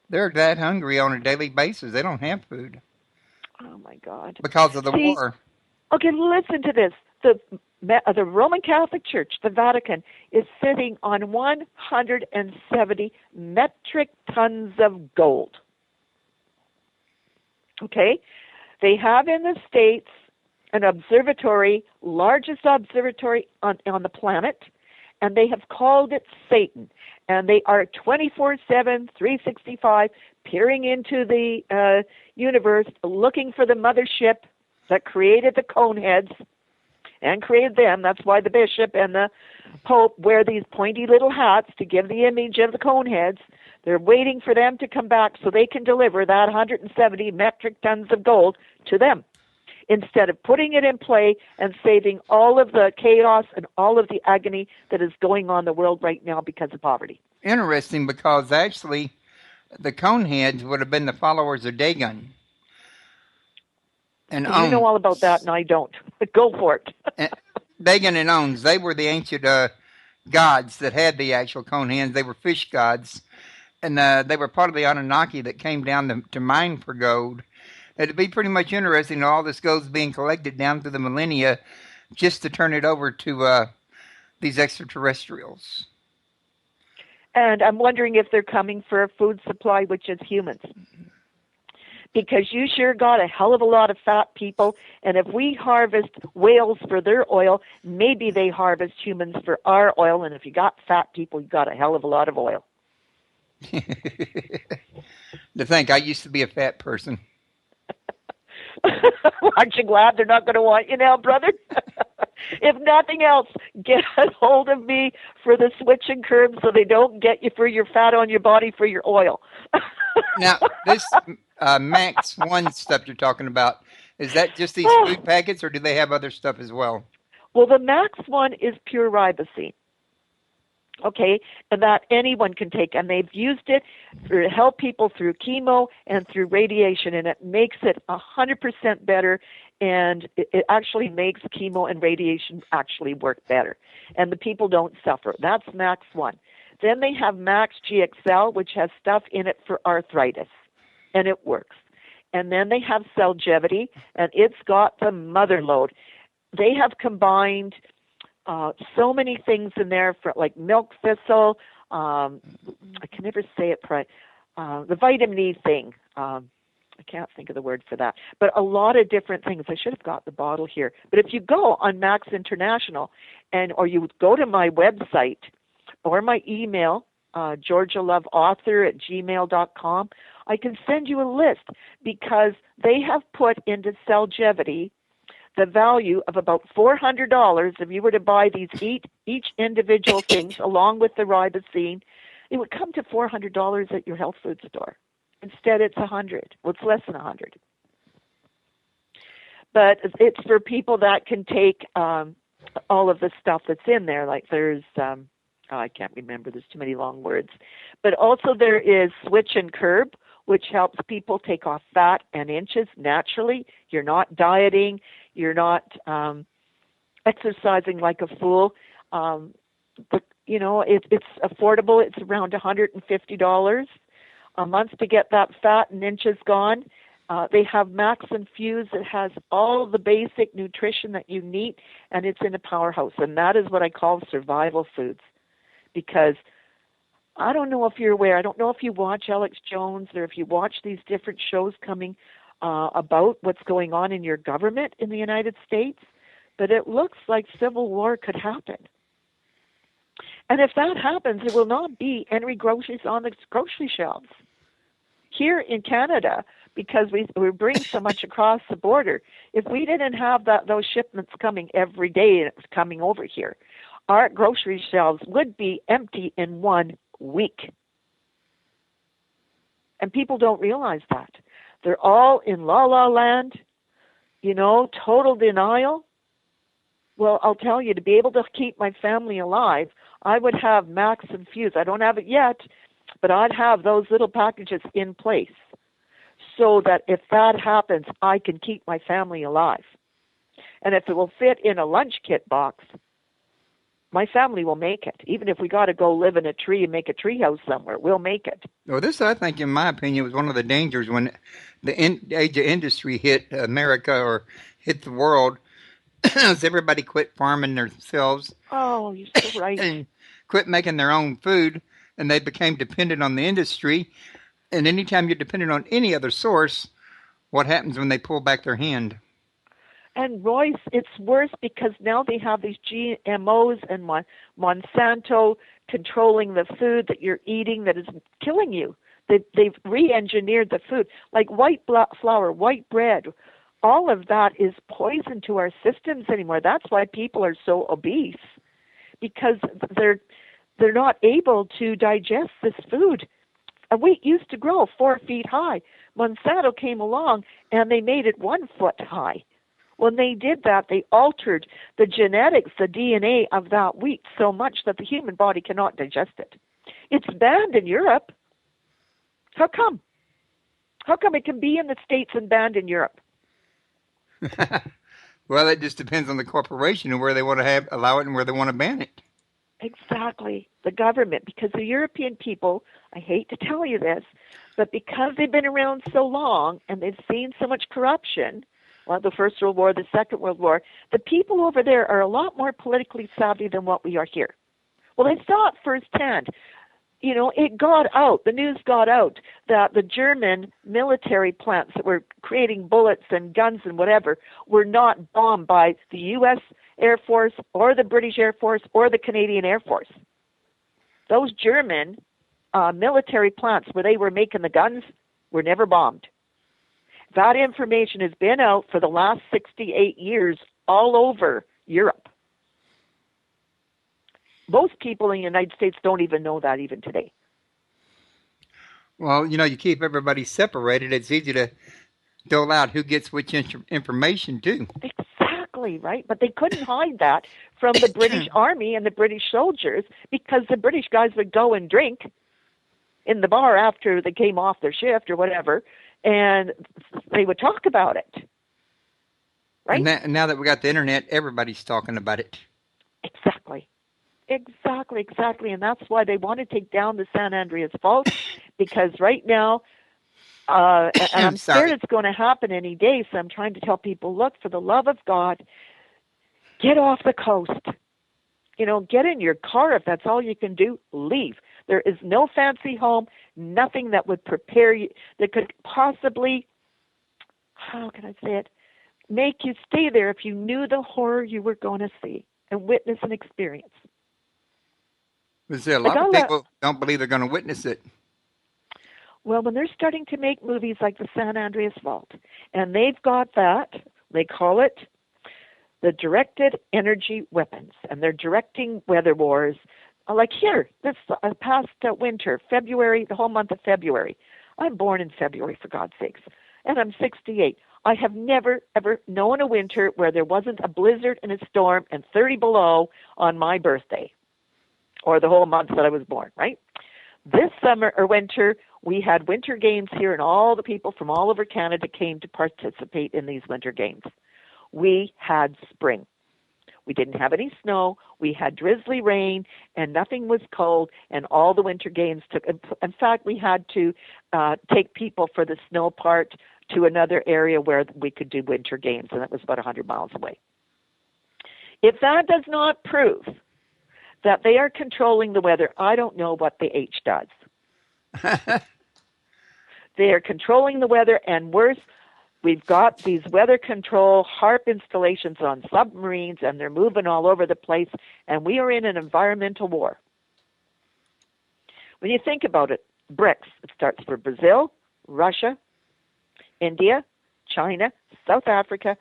they're that hungry on a daily basis. They don't have food Oh my God. because of the See, war. okay, listen to this. The Roman Catholic Church, the Vatican, is sitting on 170 metric tons of gold. Okay? They have in the States an observatory, largest observatory on the planet, and they have called it Satan. And they are 24/7, 365, peering into the universe, looking for the mothership that created the coneheads and created them. That's why the bishop and the pope wear these pointy little hats to give the image of the coneheads. They're waiting for them to come back so they can deliver that 170 metric tons of gold to them, instead of putting it in play and saving all of the chaos and all of the agony that is going on in the world right now because of poverty. Interesting because actually the Coneheads would have been the followers of Dagon and You know all about that, Ons. and I don't. But go for it. Eh, Dagon and Ons, they were the ancient gods that had the actual Coneheads. They were fish gods, and they were part of the Anunnaki that came down to mine for gold. It'd be pretty much interesting. All this gold's being collected down through the millennia just to turn it over to these extraterrestrials. And I'm wondering if they're coming for a food supply, which is humans. Because you sure got a hell of a lot of fat people, and if we harvest whales for their oil, maybe they harvest humans for our oil, and if you got fat people, you got a hell of a lot of oil. To think I used to be a fat person. Aren't you glad they're not going to want you now, brother? If nothing else, get a hold of me for the switch and curb so they don't get you for your fat on your body for your oil. Now, this Max One stuff you're talking about, is that just these food packets, or do they have other stuff as well? Well, the Max One is pure ribosine. Okay, and that anyone can take, and they've used it to help people through chemo and through radiation, and it makes it 100% better, and it actually makes chemo and radiation actually work better, and the people don't suffer. That's Max 1. Then they have Max GXL, which has stuff in it for arthritis, and it works. And then they have Cellgevity, and it's got the mother load. They have combined so many things in there, for like milk thistle. I can never say it right. The vitamin E thing. I can't think of the word for that. But a lot of different things. I should have got the bottle here. But if you go on Max International, or you go to my website or my email, georgialoveauthor@gmail.com, I can send you a list, because they have put into Cellgevity the value of about $400 if you were to buy these each individual things along with the ribosine. It would come to $400 at your health food store. Instead, it's $100. Well, it's less than $100. But it's for people that can take all of the stuff that's in there. Like there's, I can't remember. There's too many long words. But also there is Switch and Curb, which helps people take off fat and inches naturally. You're not dieting. You're not exercising like a fool. But, it's affordable. It's around $150 a month to get that fat and inches gone. They have Max Infuse. It has all the basic nutrition that you need, and it's in a powerhouse. And that is what I call survival foods. Because I don't know if you're aware, I don't know if you watch Alex Jones or if you watch these different shows coming about what's going on in your government in the United States, but it looks like civil war could happen. And if that happens, there will not be any groceries on the grocery shelves. Here in Canada, because we bring so much across the border, if we didn't have those shipments coming every day and it's coming over here, our grocery shelves would be empty in 1 week. And people don't realize that. They're all in la land, total denial. Well, I'll tell you, to be able to keep my family alive, I would have Max and Fuse. I don't have it yet, but I'd have those little packages in place so that if that happens, I can keep my family alive. And if it will fit in a lunch kit box, my family will make it. Even if we got to go live in a tree and make a tree house somewhere, we'll make it. Well, this, I think, in my opinion, was one of the dangers when the age of industry hit America or hit the world. As everybody quit farming themselves Oh, you're so right. and quit making their own food, and they became dependent on the industry. And anytime you're dependent on any other source, what happens when they pull back their hand? And Royce, it's worse because now they have these GMOs and Monsanto controlling the food that you're eating that is killing you. They've re-engineered the food, like white flour, white bread. All of that is poison to our systems anymore. That's why people are so obese, because they're not able to digest this food. A wheat used to grow 4 feet high. Monsanto came along and they made it 1 foot high. When they did that, they altered the genetics, the DNA of that wheat so much that the human body cannot digest it. It's banned in Europe. How come? How come it can be in the States and banned in Europe? Well, it just depends on the corporation and where they want to allow it and where they want to ban it. Exactly. The government, because the European people, I hate to tell you this, but because they've been around so long and they've seen so much corruption, well, the First World War, the Second World War, the people over there are a lot more politically savvy than what we are here. Well, they saw it firsthand. It got out, the news got out that the German military plants that were creating bullets and guns and whatever were not bombed by the U.S. Air Force or the British Air Force or the Canadian Air Force. Those German military plants where they were making the guns were never bombed. That information has been out for the last 68 years all over Europe. Most people in the United States don't even know that even today. Well, you keep everybody separated. It's easy to dole out who gets which information, too. Exactly, right? But they couldn't hide that from the British Army and the British soldiers because the British guys would go and drink in the bar after they came off their shift or whatever, and they would talk about it. Right? And now that we got the internet, everybody's talking about it. Exactly. And that's why they want to take down the San Andreas Fault, because right now, and I'm scared it's going to happen any day, so I'm trying to tell people, look, for the love of God, get off the coast. Get in your car. If that's all you can do, leave. There is no fancy home, nothing that would prepare you, that could possibly, how can I say it, make you stay there if you knew the horror you were going to see and witness and experience. But a lot of people don't believe they're going to witness it. Well, when they're starting to make movies like the San Andreas Fault, and they've got that, they call it the directed energy weapons, and they're directing weather wars. Like here, this past winter, February, the whole month of February. I'm born in February, for God's sakes, and I'm 68. I have never, ever known a winter where there wasn't a blizzard and a storm and 30 below on my birthday, or the whole month that I was born, right? This summer or winter, we had winter games here, and all the people from all over Canada came to participate in these winter games. We had spring. We didn't have any snow. We had drizzly rain, and nothing was cold, and all the winter games took. In fact, we had to take people for the snow part to another area where we could do winter games, and that was about 100 miles away. If that does not prove that they are controlling the weather, I don't know what the H does. They are controlling the weather, and worse, we've got these weather control HARP installations on submarines, and they're moving all over the place, and we are in an environmental war. When you think about it, BRICS, it starts for Brazil, Russia, India, China, South Africa,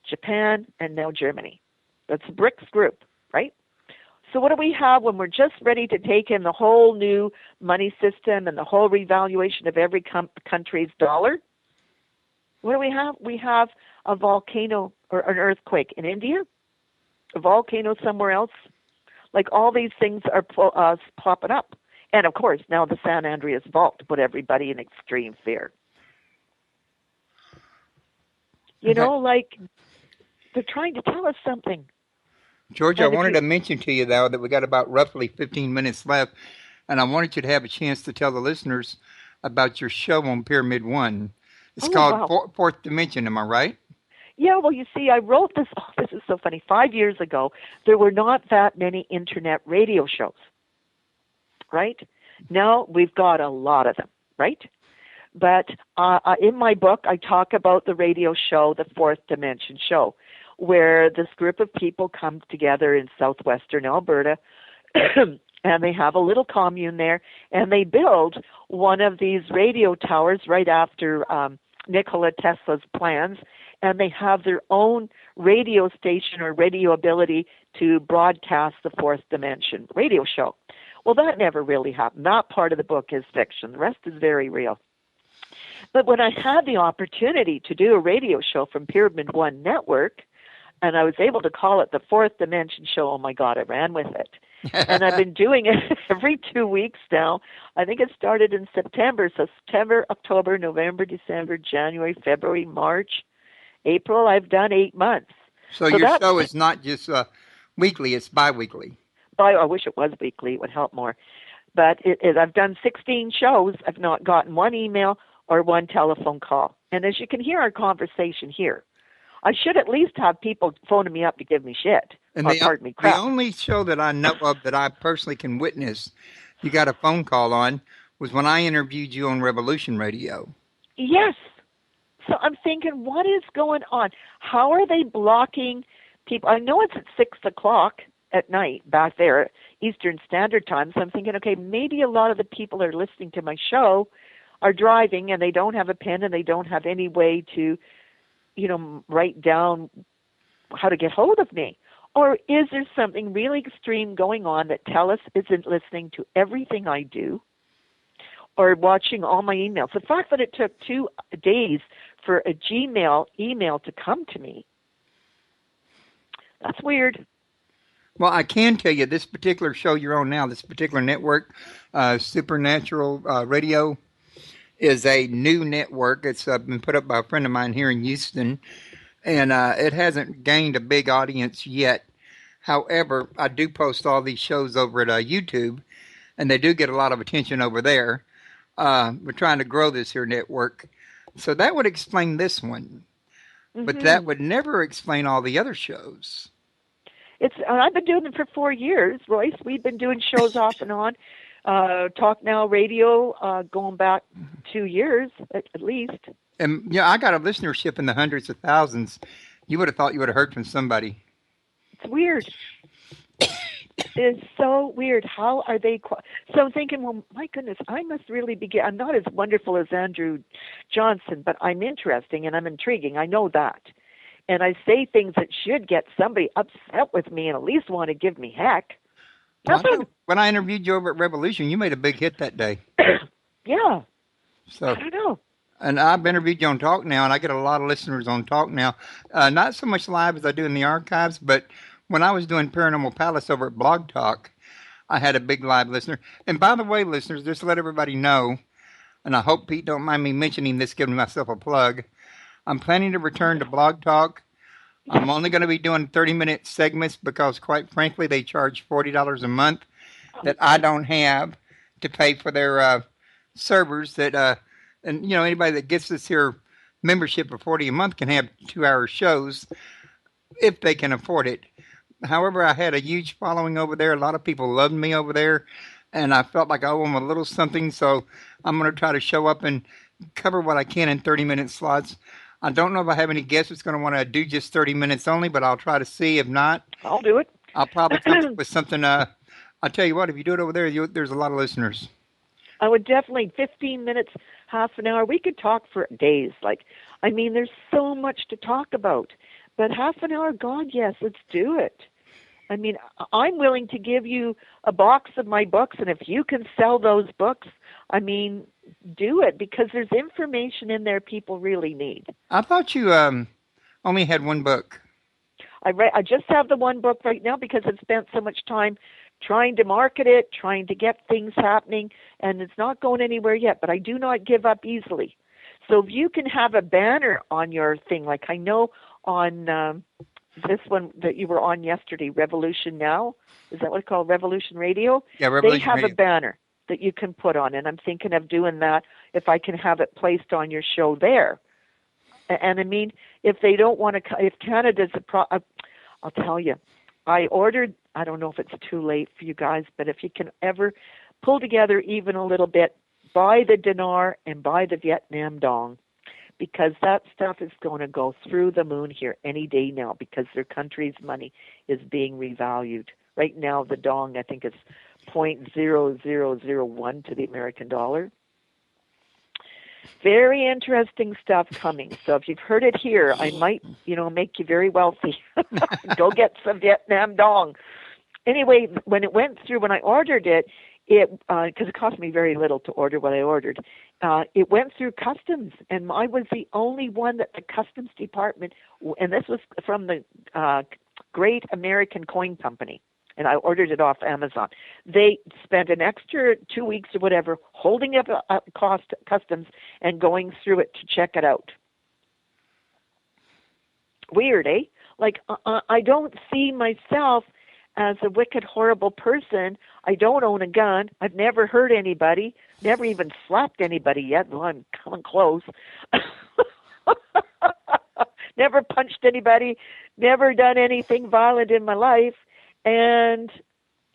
Japan, and now Germany. That's the BRICS group, right? So what do we have when we're just ready to take in the whole new money system and the whole revaluation of every country's dollar? What do we have? We have a volcano or an earthquake in India, a volcano somewhere else. Like all these things are popping up. And of course, now the San Andreas Fault put everybody in extreme fear. You Okay. know, like they're trying to tell us something. Georgia, I And if wanted you, to mention to you, though, that we got about roughly 15 minutes left, and I wanted you to have a chance to tell the listeners about your show on Pyramid One. It's oh called wow, Fourth Dimension, am I right? yeah. Well, you see, I wrote this. Oh, this is so funny. 5 years ago, there were not that many internet radio shows. Right now, we've got a lot of them. Right. But in my book, I talk about the radio show, the Fourth Dimension Show, where this group of people come together in southwestern Alberta, and they have a little commune there, and they build one of these radio towers right after Nikola Tesla's plans, and they have their own radio station or radio ability to broadcast the Fourth Dimension radio show. Well, that never really happened. That part of the book is fiction. The rest is very real. But when I had the opportunity to do a radio show from Pyramid One Network, and I was able to call it the Fourth Dimension Show, oh my God, I ran with it. And I've been doing it every 2 weeks now. I think it started in September. So September, October, November, December, January, February, March, April. I've done 8 months. So So your that's, show is not just weekly; it's bi-weekly. I wish it was weekly. It would help more. But I've done 16 shows. I've not gotten one email or one telephone call. And as you can hear our conversation here, I should at least have people phoning me up to give me shit, And or pardon me, the crap. only show that I know of that I personally can witness you got a phone call on was when I interviewed you on Revolution Radio. Yes. So I'm thinking, what is going on? How are they blocking people? I know it's at 6 o'clock at night back there, Eastern Standard Time. So I'm thinking, okay, maybe a lot of the people that are listening to my show are driving and they don't have a pen and they don't have any way to, write down how to get hold of me. Or is there something really extreme going on that TELUS isn't listening to everything I do or watching all my emails? The fact that it took 2 days for a Gmail email to come to me, that's weird. Well, I can tell you this particular show you're on now, this particular network, Supernatural Radio, is a new network. It's been put up by a friend of mine here in Houston, and it hasn't gained a big audience yet. However, I do post all these shows over at YouTube, and they do get a lot of attention over there. We're trying to grow this here network. So that would explain this one, but that Hmm. would never explain all the other shows. I've been doing it for 4 years, Royce. We've been doing shows off and on. Talk Now Radio, going back 2 years at least. And yeah, I got a listenership in the hundreds of thousands. You would have thought you would have heard from somebody. It's weird. It's so weird. How are they? So I'm thinking, well, my goodness, I must really be. I'm not as wonderful as Andrew Johnson, but I'm interesting and I'm intriguing. I know that. And I say things that should get somebody upset with me and at least want to give me heck. Well, I Nothing. know when I interviewed you over at Revolution, you made a big hit that day. Yeah. I So, don't know. and I've interviewed you on Talk Now, and I get a lot of listeners on Talk Now. Not so much live as I do in the archives, but when I was doing Paranormal Palace over at Blog Talk, I had a big live listener. And by the way, listeners, just to let everybody know, and I hope Pete don't mind me mentioning this, giving myself a plug. I'm planning to return to Blog Talk. I'm only going to be doing 30-minute segments because, quite frankly, they charge $40 a month that I don't have to pay for their servers. And anybody that gets this here membership for 40 a month can have 2-hour shows if they can afford it. However, I had a huge following over there. A lot of people loved me over there, and I felt like I owe them a little something. So I'm going to try to show up and cover what I can in 30-minute slots. I don't know if I have any guests that's going to want to do just 30 minutes only, but I'll try to see. If not, I'll do it. I'll probably come up with something. I'll tell you what, if you do it over there, there's a lot of listeners. I would definitely 15 minutes, half an hour. We could talk for days. There's so much to talk about. But half an hour, God, yes, let's do it. I mean, I'm willing to give you a box of my books, and if you can sell those books, I mean, do it, because there's information in there people really need. I thought you only had one book. I just have the one book right now because I've spent so much time trying to market it, trying to get things happening, and it's not going anywhere yet, but I do not give up easily. So if you can have a banner on your thing, like I know on this one that you were on yesterday, Revolution Now, is that what it's called, Revolution Radio? Yeah, They Revelation have a Radio. banner that you can put on, and I'm thinking of doing that if I can have it placed on your show there. And I mean, if they don't want to, if Canada's I'll tell you, I ordered, I don't know if it's too late for you guys, but if you can ever pull together even a little bit, buy the dinar and buy the Vietnam dong, because that stuff is going to go through the moon here any day now, because their country's money is being revalued. Right now, the dong, I think, is 0.0001 to the American dollar. Very interesting stuff coming. So if you've heard it here, I might, make you very wealthy. Go get some Vietnam dong. Anyway, when it went through, when I ordered it, because it cost me very little to order what I ordered, it went through customs, and I was the only one that the customs department, and this was from the Great American Coin Company, and I ordered it off Amazon. They spent an extra 2 weeks or whatever holding up customs and going through it to check it out. Weird, eh? Like, I don't see myself as a wicked, horrible person. I don't own a gun. I've never hurt anybody, never even slapped anybody yet, though I'm coming close. Never punched anybody, never done anything violent in my life. And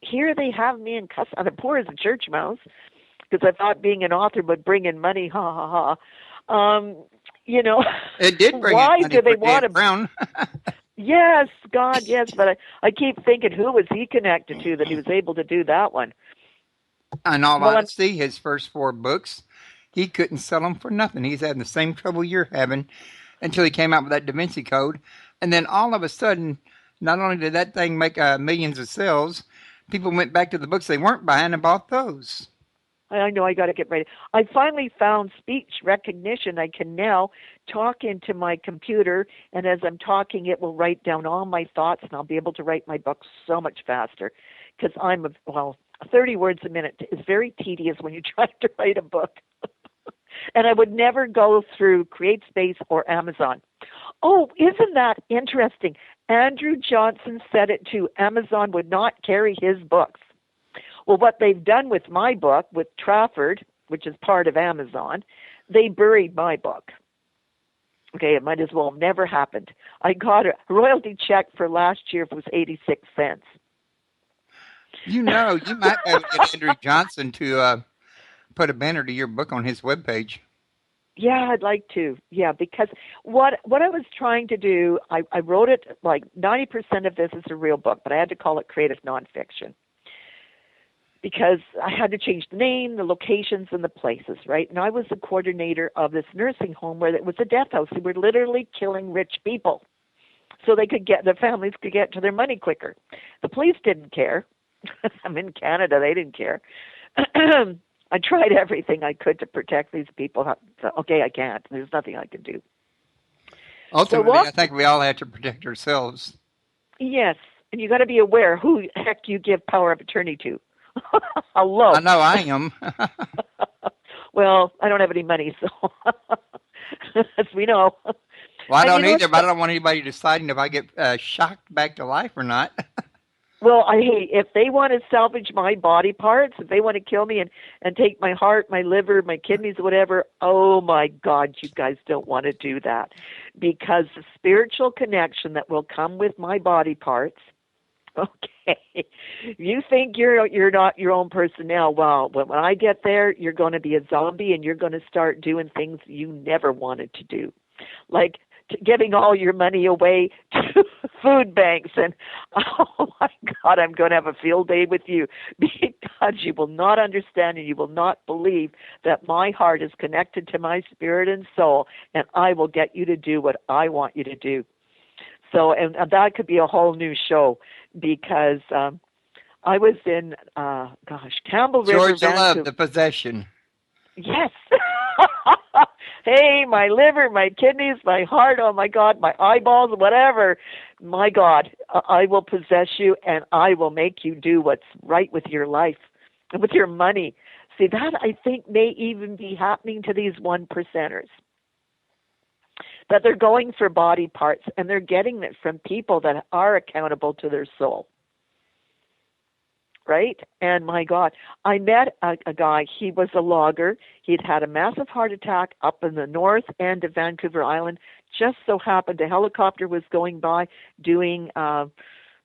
here they have me in customs. I'm poor as a church mouse, because I thought being an author would bring in money. Ha ha ha. It did bring why in money do they for want Dan to? Brown. Yes, God, yes. But I keep thinking, who was he connected to that he was able to do that one? In all Well, honesty, his first 4 books, he couldn't sell them for nothing. He's having the same trouble you're having until he came out with that Da Vinci Code. And then all of a sudden, not only did that thing make millions of sales, people went back to the books they weren't buying and bought those. I know I got to get ready. I finally found speech recognition. I can now talk into my computer, and as I'm talking, it will write down all my thoughts, and I'll be able to write my book so much faster, because 30 words a minute is very tedious when you try to write a book. And I would never go through CreateSpace or Amazon. Oh, isn't that interesting? Andrew Johnson said it too. Amazon would not carry his books. Well, what they've done with my book, with Trafford, which is part of Amazon, they buried my book. Okay, it might as well have never happened. I got a royalty check for last year. It was 86 cents. You might be able to get Andrew Johnson to put a banner to your book on his webpage. Yeah, I'd like to. Yeah, because what I was trying to do, I wrote it, like 90% of this is a real book, but I had to call it creative nonfiction, because I had to change the name, the locations, and the places, right? And I was the coordinator of this nursing home where it was a death house. They were literally killing rich people so the families could get to their money quicker. The police didn't care. I'm in Canada. They didn't care. I tried everything I could to protect these people. Okay, I can't. There's nothing I can do. Ultimately, I think we all have to protect ourselves. Yes, and you got to be aware who the heck you give power of attorney to. Hello. I know I am. Well, I don't have any money, so as we know. Well, I don't either, but I don't want anybody deciding if I get shocked back to life or not. Well, if they want to salvage my body parts, if they want to kill me and take my heart, my liver, my kidneys, whatever, oh my God, you guys don't want to do that. Because the spiritual connection that will come with my body parts, okay, you think you're not your own person now. Well, when I get there, you're going to be a zombie, and you're going to start doing things you never wanted to do, like giving all your money away to food banks. And oh my God, I'm going to have a field day with you, because you will not understand and you will not believe that my heart is connected to my spirit and soul, and I will get you to do what I want you to do. So, and that could be a whole new show, because I was in, Campbell River, Georgia Love, Vancouver. the possession. Yes. Hey, my liver, my kidneys, my heart, oh my God, my eyeballs, whatever. My God, I will possess you and I will make you do what's right with your life and with your money. See, that I think may even be happening to these one percenters. That they're going for body parts and they're getting it from people that are accountable to their soul. Right? And my God, I met a guy, he was a logger. He'd had a massive heart attack up in the north end of Vancouver Island. Just so happened a helicopter was going by doing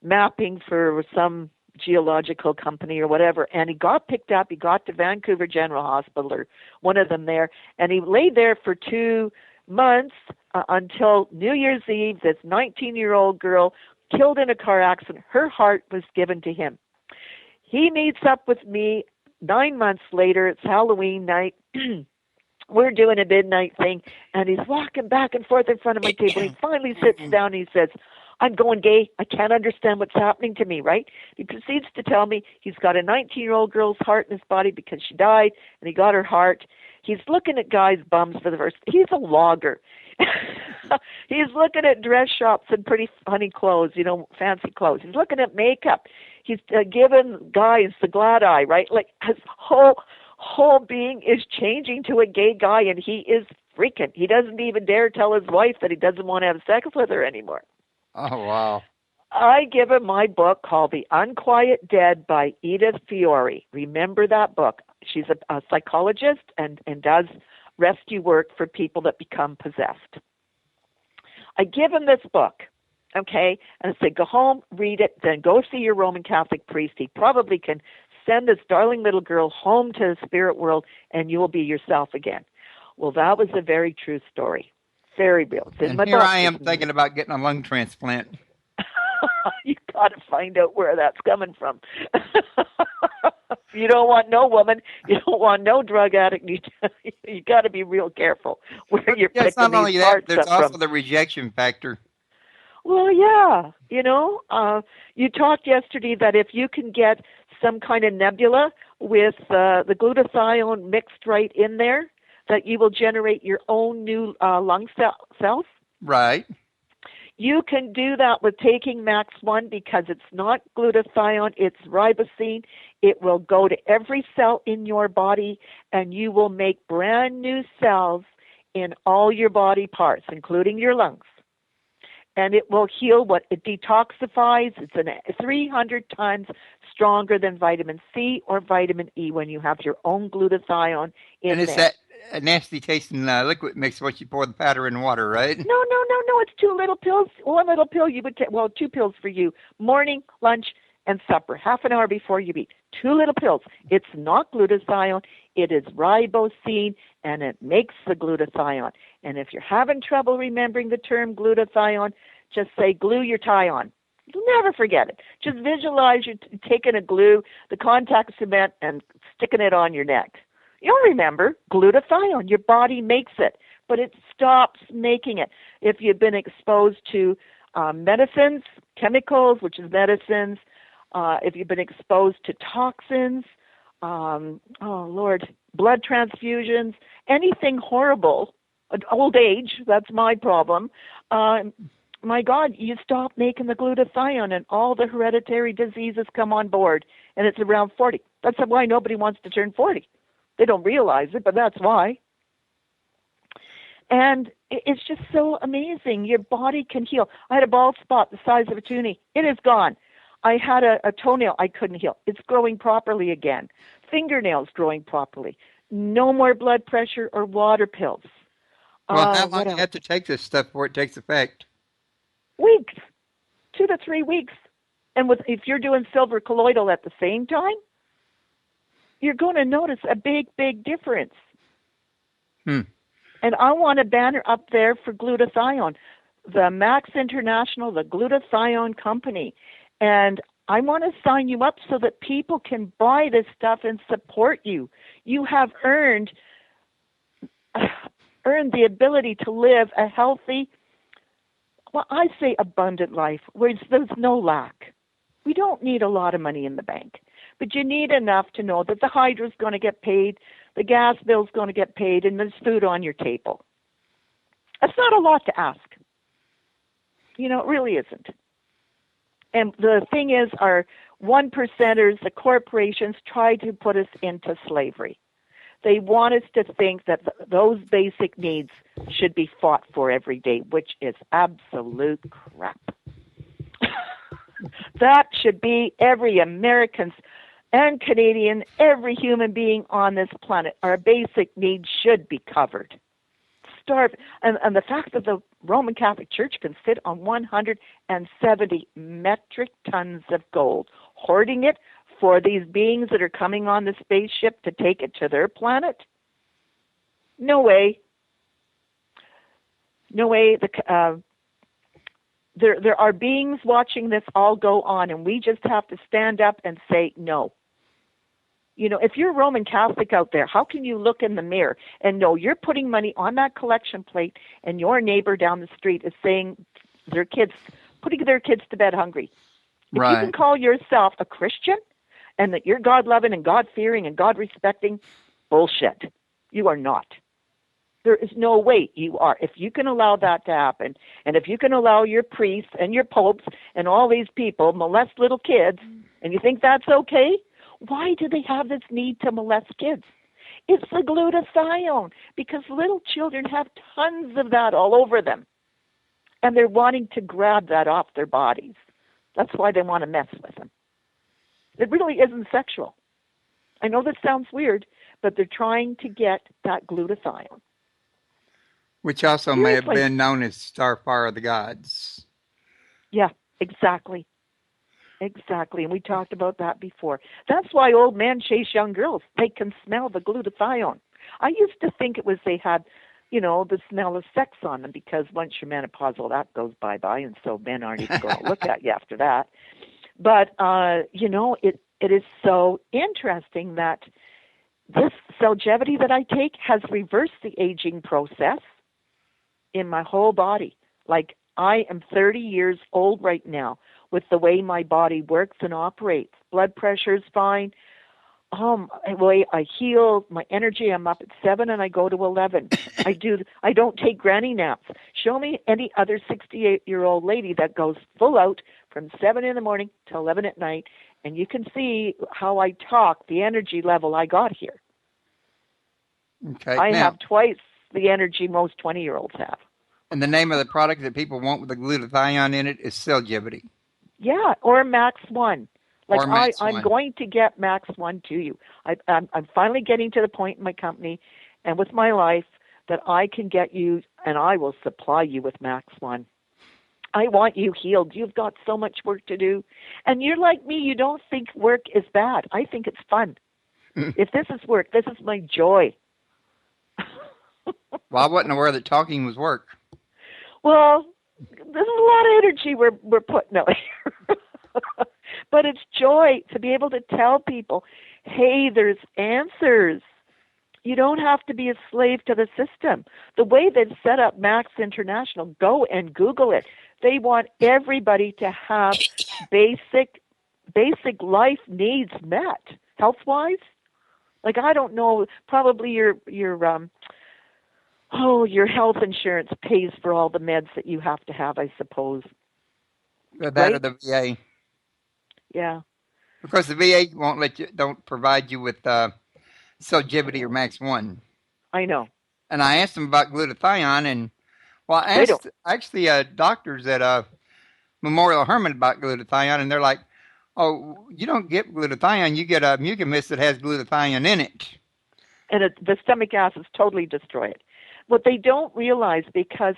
mapping for some geological company or whatever. And he got picked up. He got to Vancouver General Hospital, or one of them there. And he lay there for 2 months until New Year's Eve. This 19-year-old girl killed in a car accident. Her heart was given to him. He meets up with me 9 months later. It's Halloween night. We're doing a midnight thing, and he's walking back and forth in front of my table. He finally sits down and he says, I'm going gay. I can't understand what's happening to me, right? He proceeds to tell me he's got a 19-year-old girl's heart in his body because she died, and he got her heart. He's looking at guys' bums for the first. He's a logger. He's looking at dress shops and pretty funny clothes, fancy clothes. He's looking at makeup. He's giving guys the glad eye, right? Like his whole being is changing to a gay guy, and he is freaking. He doesn't even dare tell his wife that he doesn't want to have sex with her anymore. Oh, wow. I give him my book called The Unquiet Dead by Edith Fiore. Remember that book. She's a psychologist and does rescue work for people that become possessed. I give him this book, okay, and I say, go home, read it, then go see your Roman Catholic priest. He probably can send this darling little girl home to the spirit world, and you will be yourself again. Well, that was a very true story. Very real. It's in And my here book. I am thinking about getting a lung transplant. You got to find out where that's coming from. You don't want no woman. You don't want no drug addict. You got to be real careful where you're Yeah, it's picking not only these that, parts there's up also from. the rejection factor. Well, yeah, you talked yesterday that if you can get some kind of nebula with the glutathione mixed right in there, that you will generate your own new lung cells. Right. You can do that with taking Max 1 because it's not glutathione, it's ribosine. It will go to every cell in your body, and you will make brand new cells in all your body parts, including your lungs. And it will heal what it detoxifies. It's 300 times stronger than vitamin C or vitamin E when you have your own glutathione in And it's there. that nasty tasting liquid mix once you pour the powder in water, right? No, no, no, no. It's 2 little pills. 1 little pill you would take. Well, 2 pills for you. Morning, lunch, and supper. Half an hour before you eat. 2 little pills. It's not glutathione. It is ribosine, and it makes the glutathione. And if you're having trouble remembering the term glutathione, just say glue your tie on. You'll never forget it. Just visualize you taking a glue, the contact cement, and sticking it on your neck. You'll remember glutathione. Your body makes it, but it stops making it. If you've been exposed to medicines, chemicals, which is medicines, if you've been exposed to toxins, blood transfusions, anything horrible, old age, that's my problem, my God, you stop making the glutathione and all the hereditary diseases come on board, and it's around 40. That's why nobody wants to turn 40. They don't realize it, but that's why. And it's just so amazing. Your body can heal. I had a bald spot the size of a toonie. It is gone. I had a toenail I couldn't heal. It's growing properly again. Fingernails growing properly. No more blood pressure or water pills. Well, how long What do you else? have to take this stuff before it takes effect? Weeks. 2 to 3 weeks. And if you're doing silver colloidal at the same time, you're going to notice a big, big difference. Hmm. And I want a banner up there for glutathione, the Max International, the glutathione company. And I want to sign you up so that people can buy this stuff and support you. You have earned the ability to live a healthy, well, I say abundant life, where there's no lack. We don't need a lot of money in the bank, but you need enough to know that the hydro's going to get paid, the gas bill's going to get paid, and there's food on your table. That's not a lot to ask. You know, it really isn't. And the thing is, our one percenters, the corporations, try to put us into slavery. They want us to think that those basic needs should be fought for every day, which is absolute crap. That should be every American's and Canadian, every human being on this planet. Our basic needs should be covered. Starve. And the fact that the Roman Catholic Church can sit on 170 metric tons of gold, hoarding it for these beings that are coming on the spaceship to take it to their planet? No way. No way. There are beings watching this all go on, and we just have to stand up and say no. You know, if you're Roman Catholic out there, how can you look in the mirror and know you're putting money on that collection plate and your neighbor down the street is saying putting their kids to bed hungry? If Right. you can call yourself a Christian and that you're God-loving and God-fearing and God-respecting, bullshit. You are not. There is no way you are. If you can allow that to happen, and if you can allow your priests and your popes and all these people molest little kids, and you think that's okay, why do they have this need to molest kids? It's the glutathione, because little children have tons of that all over them, and they're wanting to grab that off their bodies. That's why they want to mess with them. It really isn't sexual. I know this sounds weird, but they're trying to get that glutathione. Which also may have Seriously. been known as Starfire of the Gods. Yeah, exactly. Exactly, and we talked about that before. That's why old men chase young girls. They can smell the glutathione. I used to think it was they had, you know, the smell of sex on them, because once you're menopausal, that goes bye-bye, and so men aren't even going to look at you after that. But, you know, it is so interesting that this Cellgevity that I take has reversed the aging process in my whole body. Like, I am 30 years old right now with the way my body works and operates. Blood pressure's fine. The way I heal, my energy, I'm up at 7 and I go to 11. I don't take granny naps. Show me any other 68-year-old lady that goes full out from 7 in the morning to 11 at night, and you can see how I talk, the energy level I got here. Okay. I now, have twice the energy most 20-year-olds have. and the name of the product that people want with the glutathione in it is Cellgevity. Yeah, or Max 1. Like, Or Max I'm 1. going to get Max 1 to you. I'm finally getting to the point in my company and with my life that I can get you, and I will supply you with Max 1. I want you healed. You've got so much work to do. And you're like me, you don't think work is bad. I think it's fun. If this is work, this is my joy. Well, I wasn't aware that talking was work. Well, there's a lot of energy we're putting out here. But it's joy to be able to tell people, hey, there's answers. You don't have to be a slave to the system. The way they've set up Max International, go and Google it. They want everybody to have basic life needs met, health-wise. Like, I don't know, probably your health insurance pays for all the meds that you have to have, I suppose. That Right? or the VA. Yeah. Because the VA don't provide you with Cellgevity or Max 1. I know. And I asked them about glutathione, and well, I They don't. asked actually doctors at Memorial Hermann about glutathione, and they're like, "Oh, you don't get glutathione; you get a mucimist that has glutathione in it." And the stomach acids totally destroy it. What they don't realize, because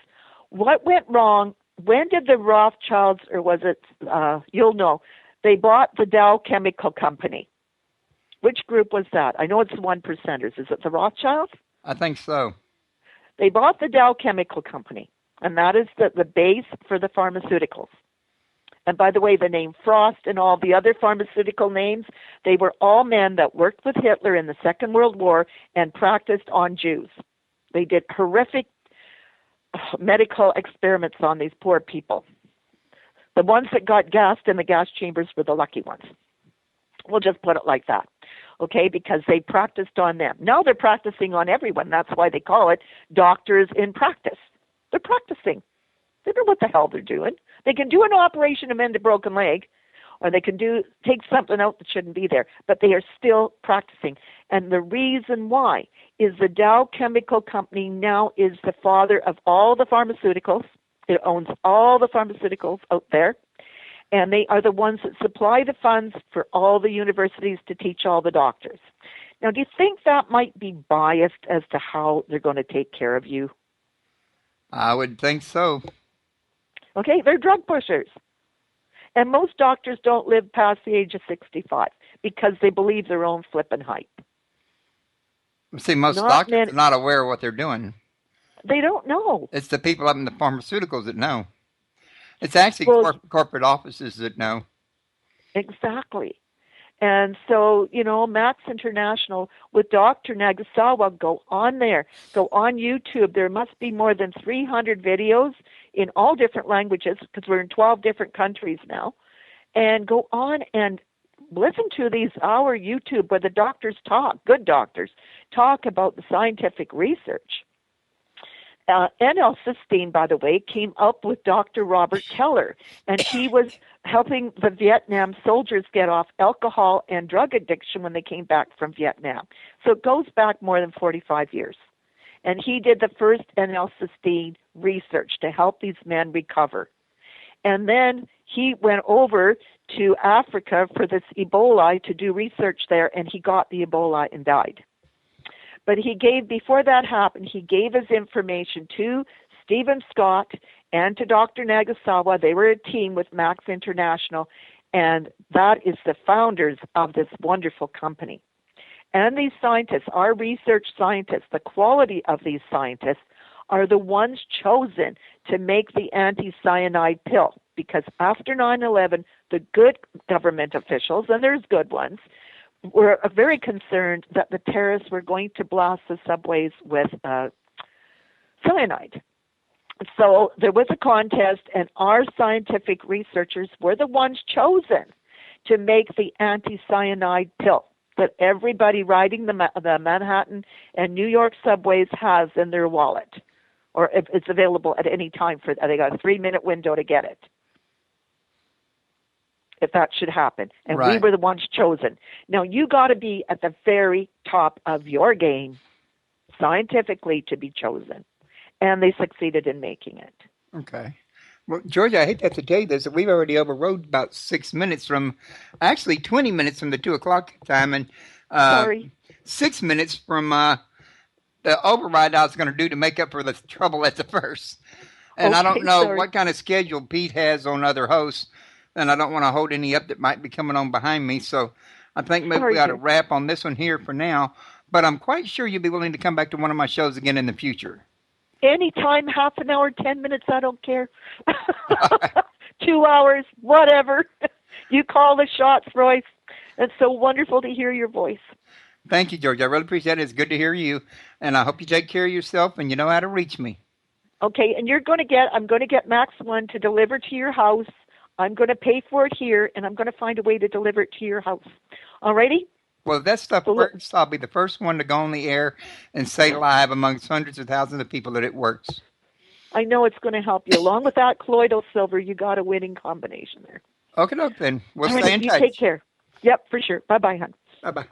what went wrong, when did the Rothschilds, or was it, you'll know, they bought the Dow Chemical Company. Which group was that? I know it's the one percenters. Is it the Rothschilds? I think so. They bought the Dow Chemical Company, and that is the base for the pharmaceuticals. And by the way, the name Frost and all the other pharmaceutical names, they were all men that worked with Hitler in the Second World War and practiced on Jews. They did horrific medical experiments on these poor people. The ones that got gassed in the gas chambers were the lucky ones. We'll just put it like that, okay, because they practiced on them. Now they're practicing on everyone. That's why they call it doctors in practice. They're practicing. They don't know what the hell they're doing. They can do an operation to mend a broken leg, or they can take something out that shouldn't be there, but they are still practicing. And the reason why is the Dow Chemical Company now is the father of all the pharmaceuticals. It owns all the pharmaceuticals out there. And they are the ones that supply the funds for all the universities to teach all the doctors. Now, do you think that might be biased as to how they're going to take care of you? I would think so. Okay, they're drug pushers. And most doctors don't live past the age of 65 because they believe their own flippin' hype. See, most doctors are not aware of what they're doing. They don't know. It's the people up in the pharmaceuticals that know. It's actually corporate offices that know. Exactly. And so, Max International with Dr. Nagasawa, go on there. Go on YouTube. There must be more than 300 videos in all different languages because we're in 12 different countries now. And go on and listen to these hour YouTube where the doctors talk, good doctors, talk about the scientific research. N-L-cysteine, by the way, came up with Dr. Robert Keller, and he was helping the Vietnam soldiers get off alcohol and drug addiction when they came back from Vietnam. So it goes back more than 45 years. And he did the first N-L-cysteine research to help these men recover. And then he went over to Africa for this Ebola to do research there, and he got the Ebola and died. But before that happened, he gave his information to Stephen Scott and to Dr. Nagasawa. They were a team with Max International, and that is the founders of this wonderful company. And these scientists, our research scientists, the quality of these scientists are the ones chosen to make the anti-cyanide pill. Because after 9/11, the good government officials, and there's good ones, were very concerned that the terrorists were going to blast the subways with cyanide. So there was a contest, and our scientific researchers were the ones chosen to make the anti-cyanide pill that everybody riding the Manhattan and New York subways has in their wallet, or if it's available at any time. They got a 3-minute window to get it, if that should happen. And right. We were the ones chosen. Now, you got to be at the very top of your game scientifically to be chosen. And they succeeded in making it. Okay. Well, Georgia, I hate to have to tell you this, but we've already overrode about 6 minutes actually 20 minutes from the 2 o'clock time, and Sorry. 6 minutes from the override I was going to do to make up for the trouble at the first. And I don't know what kind of schedule Pete has on other hosts, and I don't want to hold any up that might be coming on behind me. So I think maybe we ought to wrap on this one here for now. But I'm quite sure you'll be willing to come back to one of my shows again in the future. Anytime, half an hour, 10 minutes, I don't care. 2 hours, whatever. You call the shots, Royce. It's so wonderful to hear your voice. Thank you, George. I really appreciate it. It's good to hear you. And I hope you take care of yourself and you know how to reach me. Okay, and I'm going to get Max One to deliver to your house. I'm going to pay for it here, and I'm going to find a way to deliver it to your house. All righty? Well, if that stuff works, I'll be the first one to go on the air and say live amongst hundreds of thousands of people that it works. I know it's going to help you. Along with that colloidal silver, you got a winning combination there. Okay, then. We'll stay in touch. You take care. Yep, for sure. Bye-bye, hon. Bye-bye.